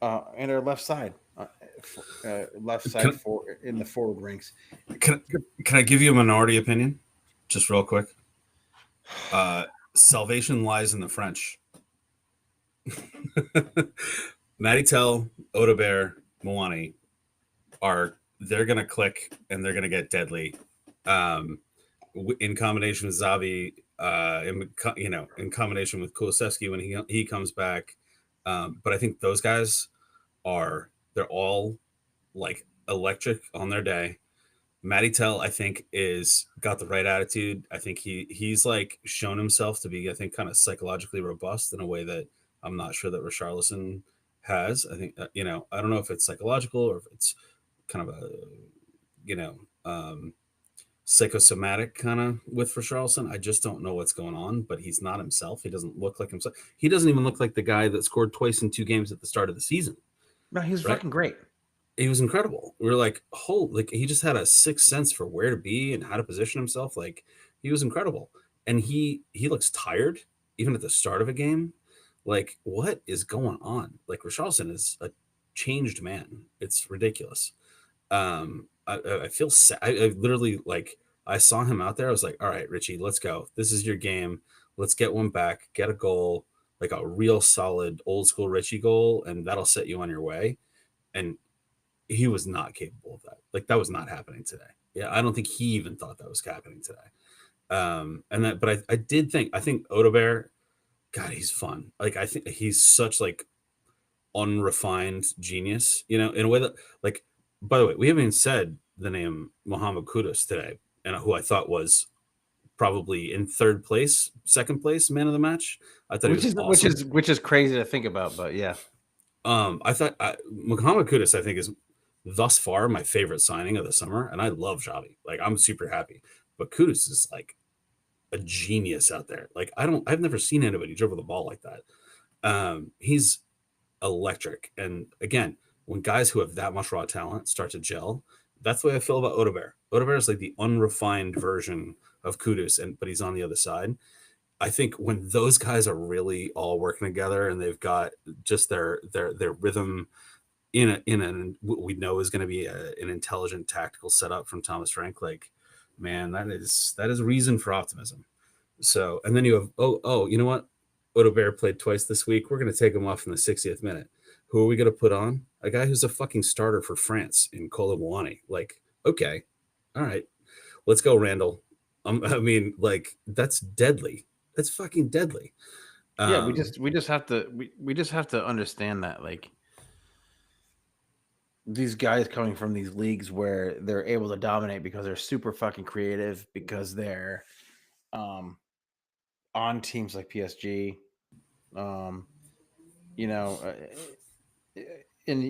our left side, Can, in the forward ranks. can I give you a minority opinion, just real quick? Salvation lies in the French. Maritel, Odobert, Moani they're gonna click and they're gonna get deadly. In combination with Xavi, in combination with Kulusevski when he comes back. But I think those guys they're all like electric on their day. Maritel, I think, is got the right attitude. I think he's like shown himself to be, I think, kind of psychologically robust in a way that I'm not sure that Richarlison has. I think I don't know if it's psychological or if it's kind of a psychosomatic kind of with Richarlison. I just don't know what's going on, but he's not himself. He doesn't look like himself. He doesn't even look like the guy that scored twice in 2 games at the start of the season. No, he was right? fucking great. He was incredible. We were like, he just had a sixth sense for where to be and how to position himself. Like, he was incredible. And he looks tired, even at the start of a game. Like, what is going on? Like, Richarlison is a changed man. It's ridiculous. I feel sad. I literally, like, I saw him out there. I was like, all right, Richie, let's go. This is your game. Let's get one back, get a goal, like a real solid old school Richie goal, and that'll set you on your way. And he was not capable of that. Like, that was not happening today. Yeah, I don't think he even thought that was happening today. But I think Odobert, God, he's fun. Like, I think he's such like unrefined genius, in a way that, like, by the way, we haven't even said the name Mohamed Kudus today, and who I thought was probably in second place man of the match. I thought which is crazy to think about, but yeah. I thought Mohamed Kudus, I think, is thus far my favorite signing of the summer, and I love Xavi. Like, I'm super happy, but Kudus is like a genius out there. Like, I've never seen anybody dribble the ball like that. He's electric, and again, when guys who have that much raw talent start to gel, that's the way I feel about Odobert. Odobert is like the unrefined version of Kudus, but he's on the other side. I think when those guys are really all working together and they've got just their rhythm in what we know is going to be an intelligent tactical setup from Thomas Frank, like, man, that is a reason for optimism. So, and then you have, you know what? Odobert played twice this week. We're going to take him off in the 60th minute. Who are we going to put on? A guy who's a fucking starter for France in Kolo Muani. Like, okay, all right, let's go, Randall. I mean, like, that's deadly. That's fucking deadly. Yeah, we just have to understand that, like, these guys coming from these leagues where they're able to dominate because they're super fucking creative, because they're on teams like PSG. And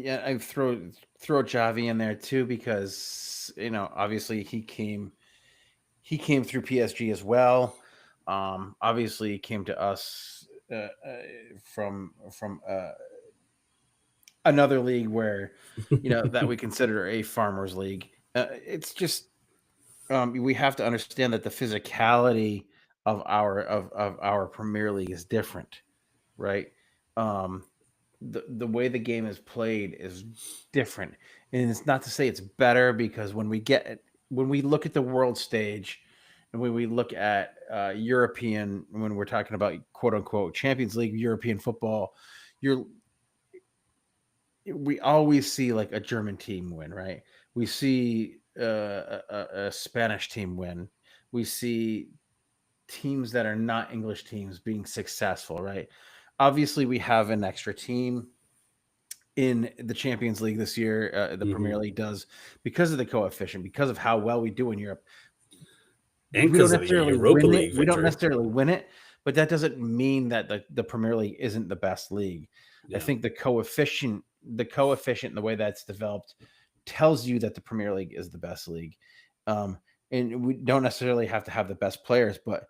I throw Xavi in there too, because obviously he came through PSG as well. Obviously he came to us from another league where that we consider a farmers league. It's just we have to understand that the physicality of our Premier League is different, right? The way the game is played is different, and it's not to say it's better, because when we look at the world stage, and when we look at European, when we're talking about quote unquote Champions League European football, we always see like a German team win, right? We see a Spanish team win. We see teams that are not English teams being successful, right? Obviously, we have an extra team in the Champions League this year. The Premier League does, because of the coefficient, because of how well we do in Europe. And because of the Europa League victory. We don't necessarily win it, but that doesn't mean that the Premier League isn't the best league. Yeah. I think the coefficient, the way that's developed tells you that the Premier League is the best league. and we don't necessarily have to have the best players, but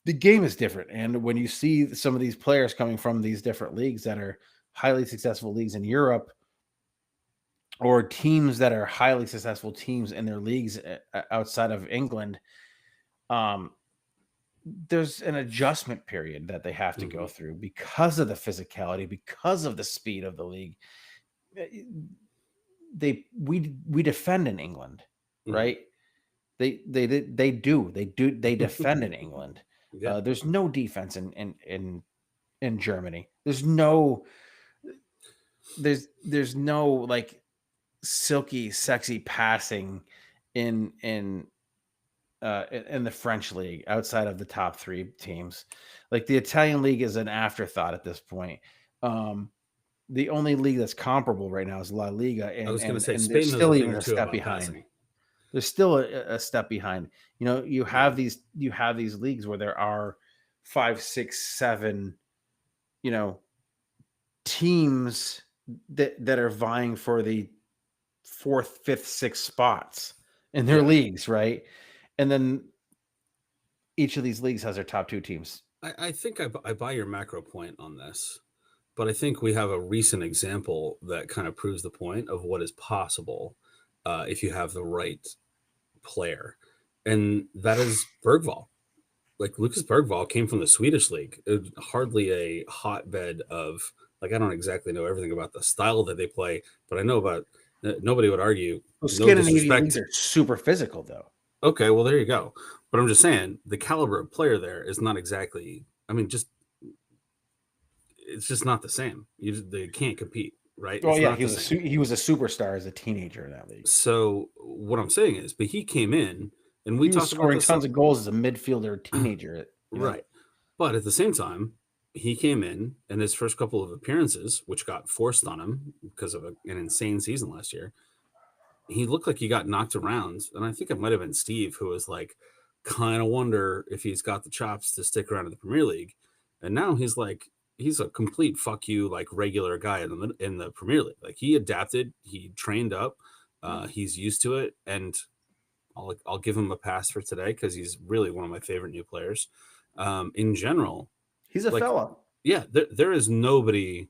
the game is different. And when you see some of these players coming from these different leagues that are highly successful leagues in Europe, or teams that are highly successful teams in their leagues outside of England, um, there's an adjustment period that they have to go through because of the physicality, because of the speed of the league. We defend in England, right? They defend in England. Yeah. There's no defense in Germany. There's no like silky, sexy passing in the French league outside of the top 3 teams. Like the Italian league is an afterthought at this point. The only league that's comparable right now is La Liga, and I was going to say and Spain they're knows still a thing even or a two step about behind. passing. There's still a step behind. You know, you have these leagues where there are 5, 6, 7, you know, teams that are vying for the 4th, 5th, 6th spots in their leagues, right? And then each of these leagues has their top 2 teams. I think I buy your macro point on this, but I think we have a recent example that kind of proves the point of what is possible if you have the right player, and that is Bergvall. Like Lucas Bergvall came from the Swedish league. It was hardly a hotbed of, like, I don't exactly know everything about the style that they play, but I know about, nobody would argue. Well, No Scandinavian leagues disrespect. are super physical, though. Okay, well, there you go. But I'm just saying the caliber of player there is not exactly, I mean, it's just not the same. They can't compete, right? Well, It's yeah, not he the was same. he was a superstar as a teenager in that league. So what I'm saying is, but he came in, and we He was talked about scoring this tons of goals as a midfielder teenager, you know? right? But at the same time, he came in, and his first couple of appearances, which got forced on him because of an insane season last year, he looked like he got knocked around. And I think it might have been Steve who was like, kind of wonder if he's got the chops to stick around in the Premier League. And now he's a complete fuck you, like regular guy in the Premier League. Like he adapted, he trained up, he's used to it, and I'll give him a pass for today because he's really one of my favorite new players. In general, He's a fella. Yeah, there is nobody.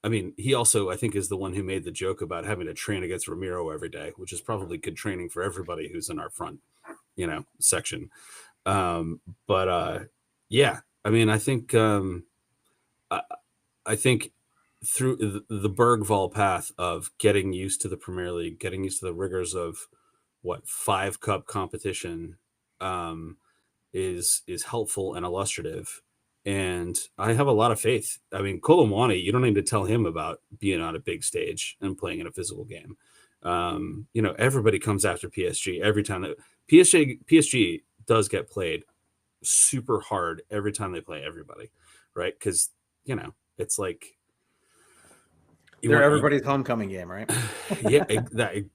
I mean, he also, I think, is the one who made the joke about having to train against Ramiro every day, which is probably good training for everybody who's in our front, section. Yeah, I mean, I think through the Bergvall path of getting used to the Premier League, getting used to the rigors of 5 cup competition, is helpful and illustrative. And I have a lot of faith. I mean, Kolomwani, you don't need to tell him about being on a big stage and playing in a physical game. Everybody comes after PSG every time that PSG does get played super hard every time they play everybody, right? Because it's like they're everybody's homecoming game, right? Yeah,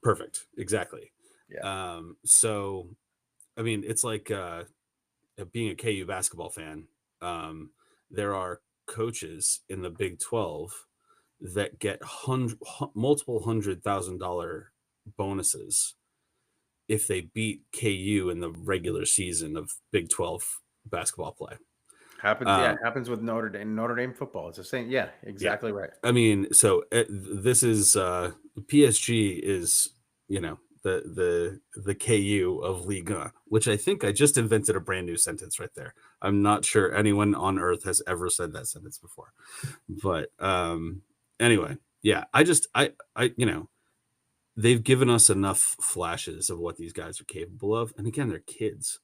perfect, exactly. Yeah. So, I mean, it's like being a KU basketball fan. There are coaches in the Big 12 that get multiple $100,000 bonuses if they beat KU in the regular season of Big 12 basketball play. Happens with Notre Dame football. It's the same. Yeah, exactly right. I mean, so this is PSG is the KU of Liga, which I think I just invented a brand new sentence right there. I'm not sure anyone on earth has ever said that sentence before, but anyway, yeah, they've given us enough flashes of what these guys are capable of, and again, they're kids,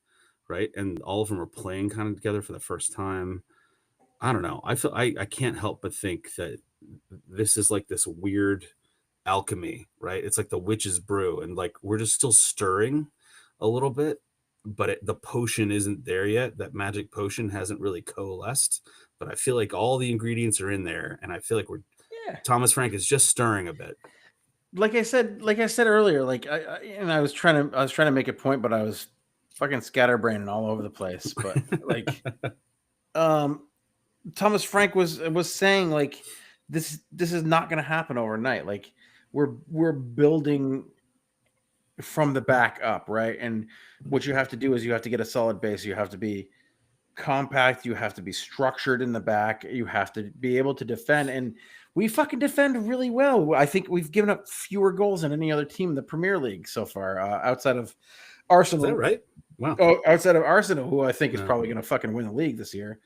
right? And all of them are playing kind of together for the first time. I don't know. I feel I can't help but think that this is like this weird alchemy, right? It's like the witch's brew, and like we're just still stirring a little bit, but the potion isn't there yet. That magic potion hasn't really coalesced, but I feel like all the ingredients are in there, and I feel like Thomas Frank is just stirring a bit. Like I said earlier, I was trying to make a point, but I was fucking scatterbraining all over the place. But like, Thomas Frank was saying, like, this is not going to happen overnight. Like we're building from the back up, right? And what you have to do is you have to get a solid base. You have to be compact. You have to be structured in the back. You have to be able to defend. And we fucking defend really well. I think we've given up fewer goals than any other team in the Premier League so far, outside of Arsenal. Is that right? Wow. Oh, outside of Arsenal, who I think is No. probably going to fucking win the league this year.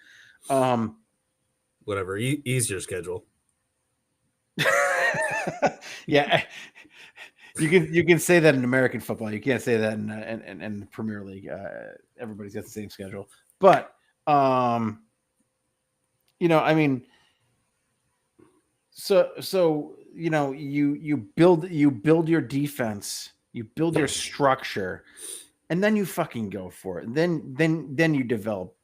Whatever. Ease your schedule. Yeah. You can say that in American football. You can't say that in the Premier League. Everybody's got the same schedule. But I mean, so you build your defense, you build your structure, and then you fucking go for it. Then you develop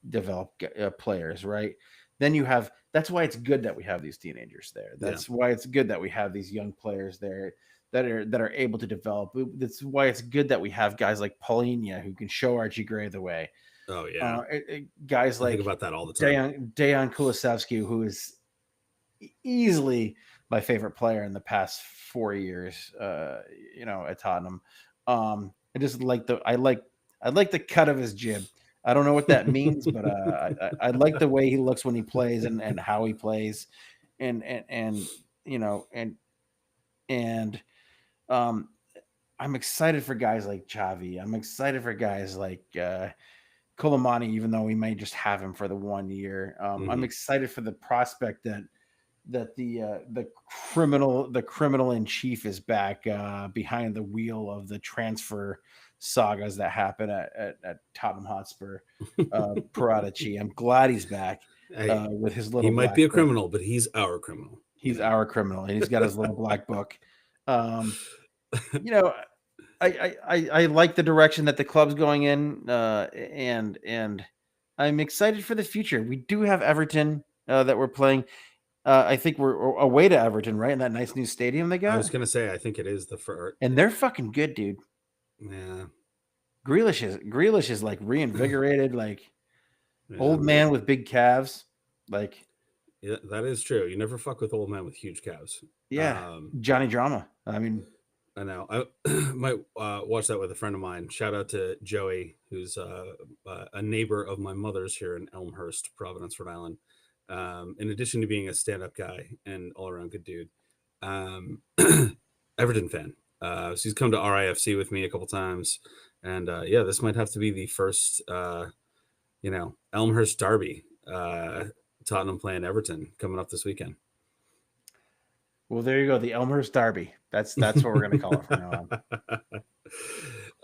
players, right? Then you have. That's why it's good that we have these teenagers there. That's why it's good that we have these young players there that are able to develop. That's why it's good that we have guys like Paulinho who can show Archie Gray the way. Oh yeah, guys like think about that all the time. Dejan Kulusevski, who is easily my favorite player in the past 4 years. At Tottenham. I just like I like the cut of his jib. I don't know what that means, but I like the way he looks when he plays and how he plays, and I'm excited for guys like Xavi. I'm excited for guys like Colomani, even though we may just have him for the 1 year. I'm excited for the prospect that the criminal in chief is back behind the wheel of the transfer sagas that happen at Tottenham Hotspur. Paratici. I'm glad he's back with his little. He might be a criminal, but he's our criminal. He's our criminal, and he's got his little black book. I like the direction that the club's going in, and I'm excited for the future. We do have Everton that we're playing. I think we're away to Everton, right? In that nice new stadium they got. I was gonna say, I think it is the first, and they're fucking good, dude. Yeah, Grealish is like reinvigorated, like old man with big calves. Like, yeah, that is true. You never fuck with old man with huge calves. Yeah, Johnny Drama. I mean, I know. I might watch that with a friend of mine. Shout out to Joey, who's a neighbor of my mother's here in Elmhurst, Providence, Rhode Island. In addition to being a stand-up guy and all-around good dude, Everton fan. So he's come to RIFC with me a couple times, and this might have to be the first, Elmhurst derby. Tottenham playing Everton coming up this weekend. Well, there you go, the Elmhurst derby. That's what we're gonna call it from now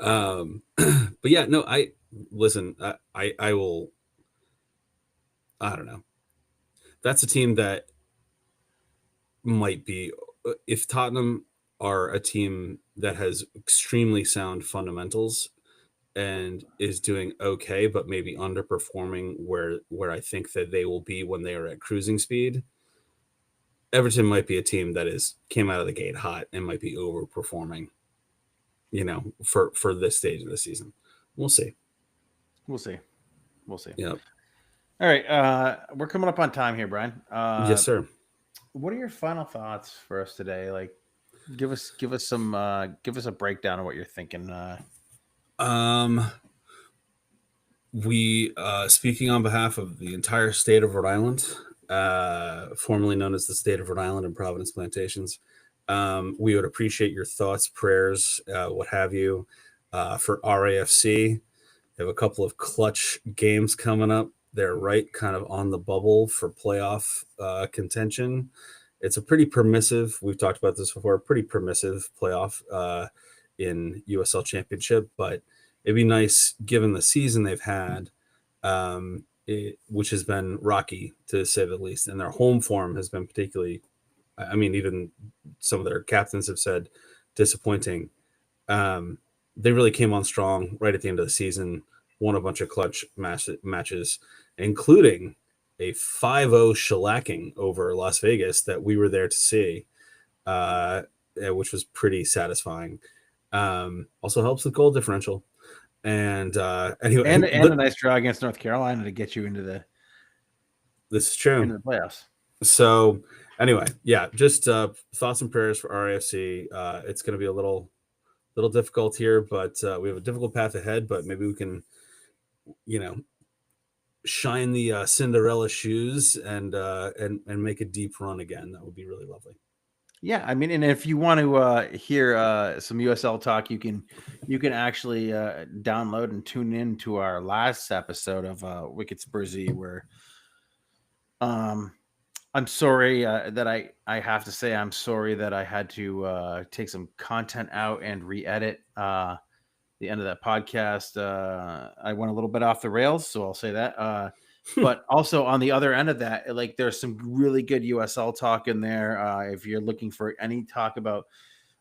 on. But yeah, no, I will. I don't know. That's a team that might be, if Tottenham are a team that has extremely sound fundamentals and is doing okay, but maybe underperforming where I think that they will be when they are at cruising speed. Everton might be a team that came out of the gate hot and might be overperforming, for this stage of the season. We'll see. Yep. All right. We're coming up on time here, Brian. Yes, sir. What are your final thoughts for us today? Like, give us a breakdown of what you're thinking. We speaking on behalf of the entire state of Rhode Island, formerly known as the state of Rhode Island and Providence Plantations. We would appreciate your thoughts, prayers, what have you, for RAFC. They have a couple of clutch games coming up. They're right kind of on the bubble for playoff contention. It's a pretty permissive, we've talked about this before, pretty permissive playoff in USL Championship, but it'd be nice given the season they've had, which has been rocky to say the least, and their home form has been particularly, even some of their captains have said disappointing. They really came on strong right at the end of the season, won a bunch of clutch matches, including a 5-0 shellacking over Las Vegas that we were there to see, which was pretty satisfying. Also helps with goal differential. And anyway, and a nice draw against North Carolina to get you into the. This is true. Into the playoffs. So anyway, yeah, just thoughts and prayers for RAFC. It's going to be a little little difficult here, but we have a difficult path ahead. But maybe we can, shine the Cinderella shoes and make a deep run again. That would be really lovely. Yeah, I mean, and if you want to hear some USL talk, you can actually download and tune in to our last episode of Wicked Spursy, where I'm sorry that I have to say I'm sorry that I had to take some content out and re-edit the end of that podcast. I went a little bit off the rails, so I'll say that. But also on the other end of that, like there's some really good USL talk in there. If you're looking for any talk about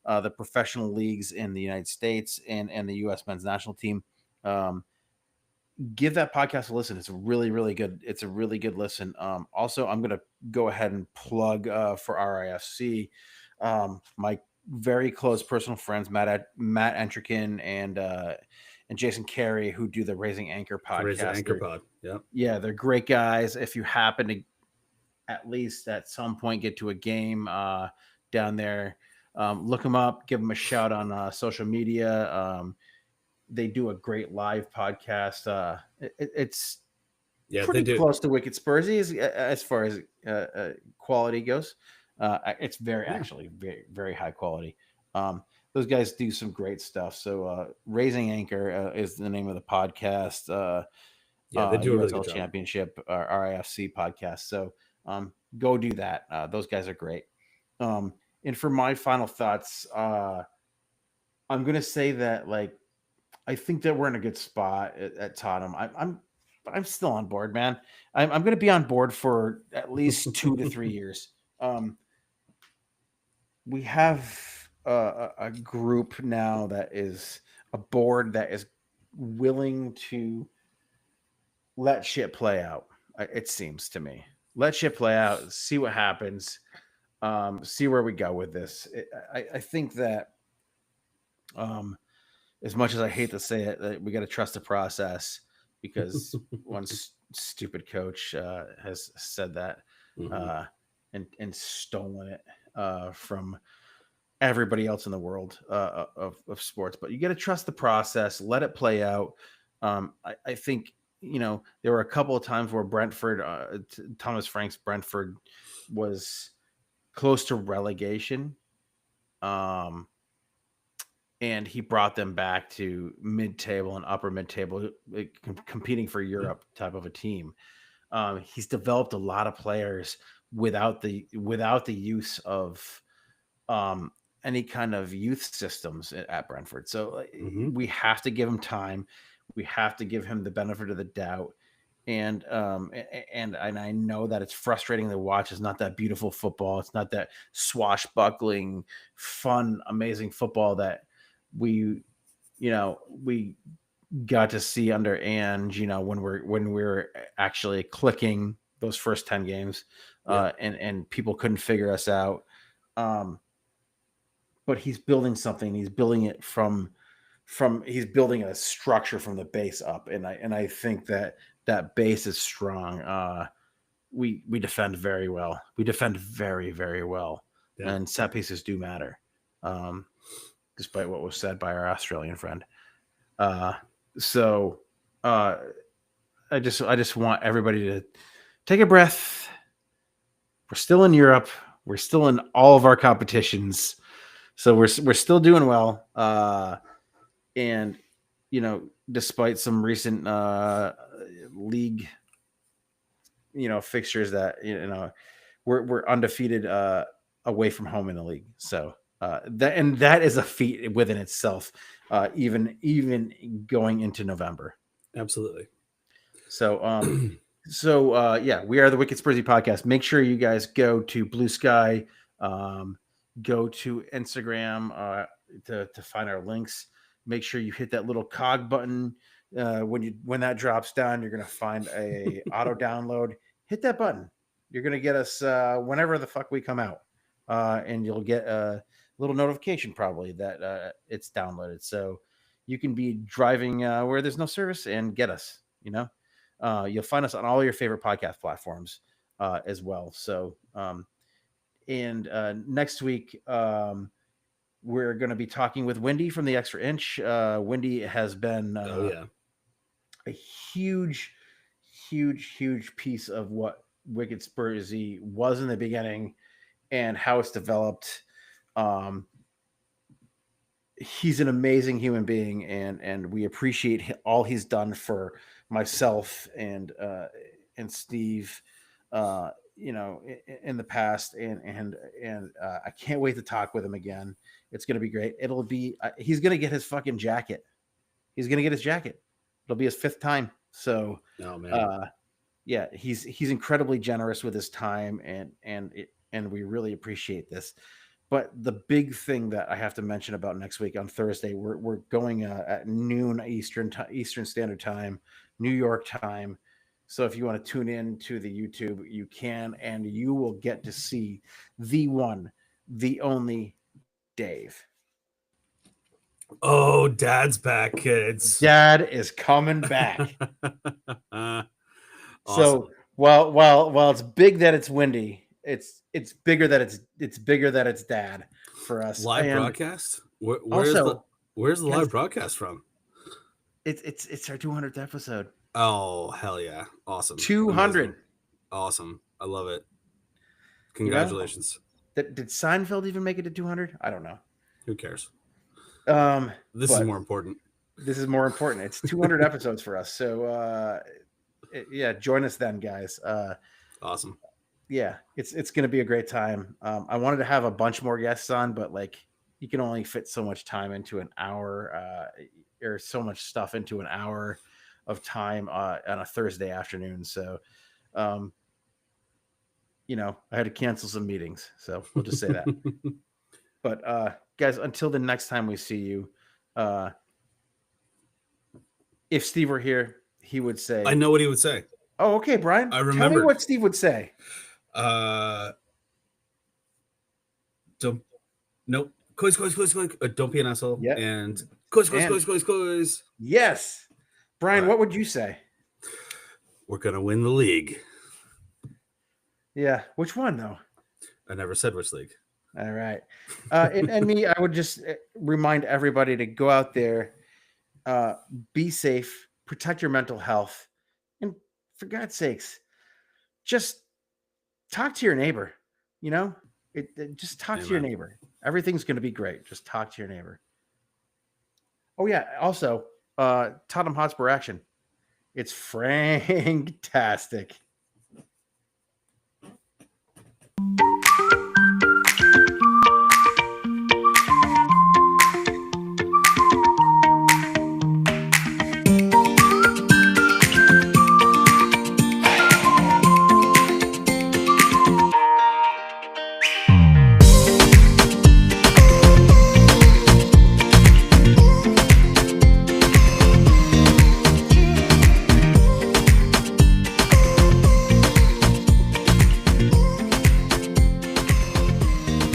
the professional leagues in the United States and the U.S. men's national team, give that podcast a listen. It's really, really good. It's a really good listen. Also, I'm going to go ahead and plug for RIFC. My very close personal friends, Matt Entrikin and Jason Carey, who do the Raising Anchor podcast. Raising Anchor pod. Yeah. Yeah, they're great guys. If you happen to at least at some point get to a game down there, look them up, give them a shout on social media. They do a great live podcast. It's pretty close to Wicked Spursy as far as quality goes. It's actually very, very high quality. Those guys do some great stuff. So Raising Anchor is the name of the podcast. They do a really USL good Championship RIFC podcast. So go do that. Those guys are great. And for my final thoughts, I'm going to say that I think that we're in a good spot at Tottenham. I'm still on board, man. I'm going to be on board for at least 2 to 3 years. We have a group now that is a board that is willing to let shit play out. It seems to me. Let shit play out. See what happens. See where we go with this. I think that as much as I hate to say it, we got to trust the process, because one stupid coach has said that and stolen it from everybody else in the world of sports. But you got to trust the process, let it play out. I think, there were a couple of times where Brentford, Thomas Frank's Brentford, was close to relegation. And he brought them back to mid-table and upper mid-table, competing for Europe type of a team. He's developed a lot of players without the use of any kind of youth systems at Brentford. So we have to give him time. We have to give him the benefit of the doubt. And I know that it's frustrating to watch. It's not that beautiful football. It's not that swashbuckling, fun, amazing football that we got to see under Ange, when we're actually clicking those first 10 games, and people couldn't figure us out. But he's building something. He's building it he's building a structure from the base up. And I think that base is strong. We defend very well. We defend very, very well. Yeah. And set pieces do matter. Despite what was said by our Australian friend. So I just want everybody to take a breath. We're still in Europe. We're still in all of our competitions. So we're still doing well. And, despite some recent league, fixtures that, we're undefeated away from home in the league. So that is a feat within itself, even going into November. Absolutely. So we are the Wicked Spursy podcast. Make sure you guys go to Blue Sky, go to Instagram to find our links. Make sure you hit that little cog button. When that drops down, you're going to find a auto download. Hit that button. You're going to get us whenever the fuck we come out, and you'll get a little notification probably that it's downloaded. So you can be driving where there's no service and get us. You'll find us on all your favorite podcast platforms as well. So and next week we're going to be talking with Wendy from the Extra Inch. Wendy has been a huge piece of what Wicked Spursy was in the beginning and how it's developed. He's an amazing human being, and we appreciate all he's done for myself and Steve, in the past, and I can't wait to talk with him again. It's going to be great. It'll be he's going to get his fucking jacket. He's going to get his jacket. It'll be his 5th time. So, oh man, yeah, he's incredibly generous with his time, and we really appreciate this. But the big thing that I have to mention about next week on Thursday, we're going at noon Eastern Standard Time, New York time. So if you want to tune in to the YouTube, you can, and you will get to see the one, the only Dave. Oh, Dad's back, kids. Dad is coming back. Awesome. So while it's big that it's windy, it's bigger that it's bigger that it's Dad for us. Live broadcast. Where's the live broadcast from? It's our 200th episode. Oh hell yeah! Awesome. 200. Amazing. Awesome. I love it. Congratulations. Did Seinfeld even make it to 200? I don't know. Who cares? This is more important. This is more important. It's 200 episodes for us. So yeah, join us then, guys. Awesome. Yeah, it's going to be a great time. I wanted to have a bunch more guests on, but like you can only fit so much time into an hour, or so much stuff into an hour of time on a Thursday afternoon. So, I had to cancel some meetings. So we'll just say that. But guys, until the next time we see you, if Steve were here, he would say, I know what he would say. Oh, okay, Brian. I remember. Tell me what Steve would say. Nope. Quiz. Don't be an asshole. Yep. And quiz. Yes. Brian, what would you say? We're going to win the league. Yeah. Which one, though? I never said which league. All right. And me, I would just remind everybody to go out there, be safe, protect your mental health, and for God's sakes, just talk to your neighbor. Just talk to your neighbor. Everything's going to be great. Just talk to your neighbor. Oh, yeah. Also, Tottenham Hotspur action. It's fantastic.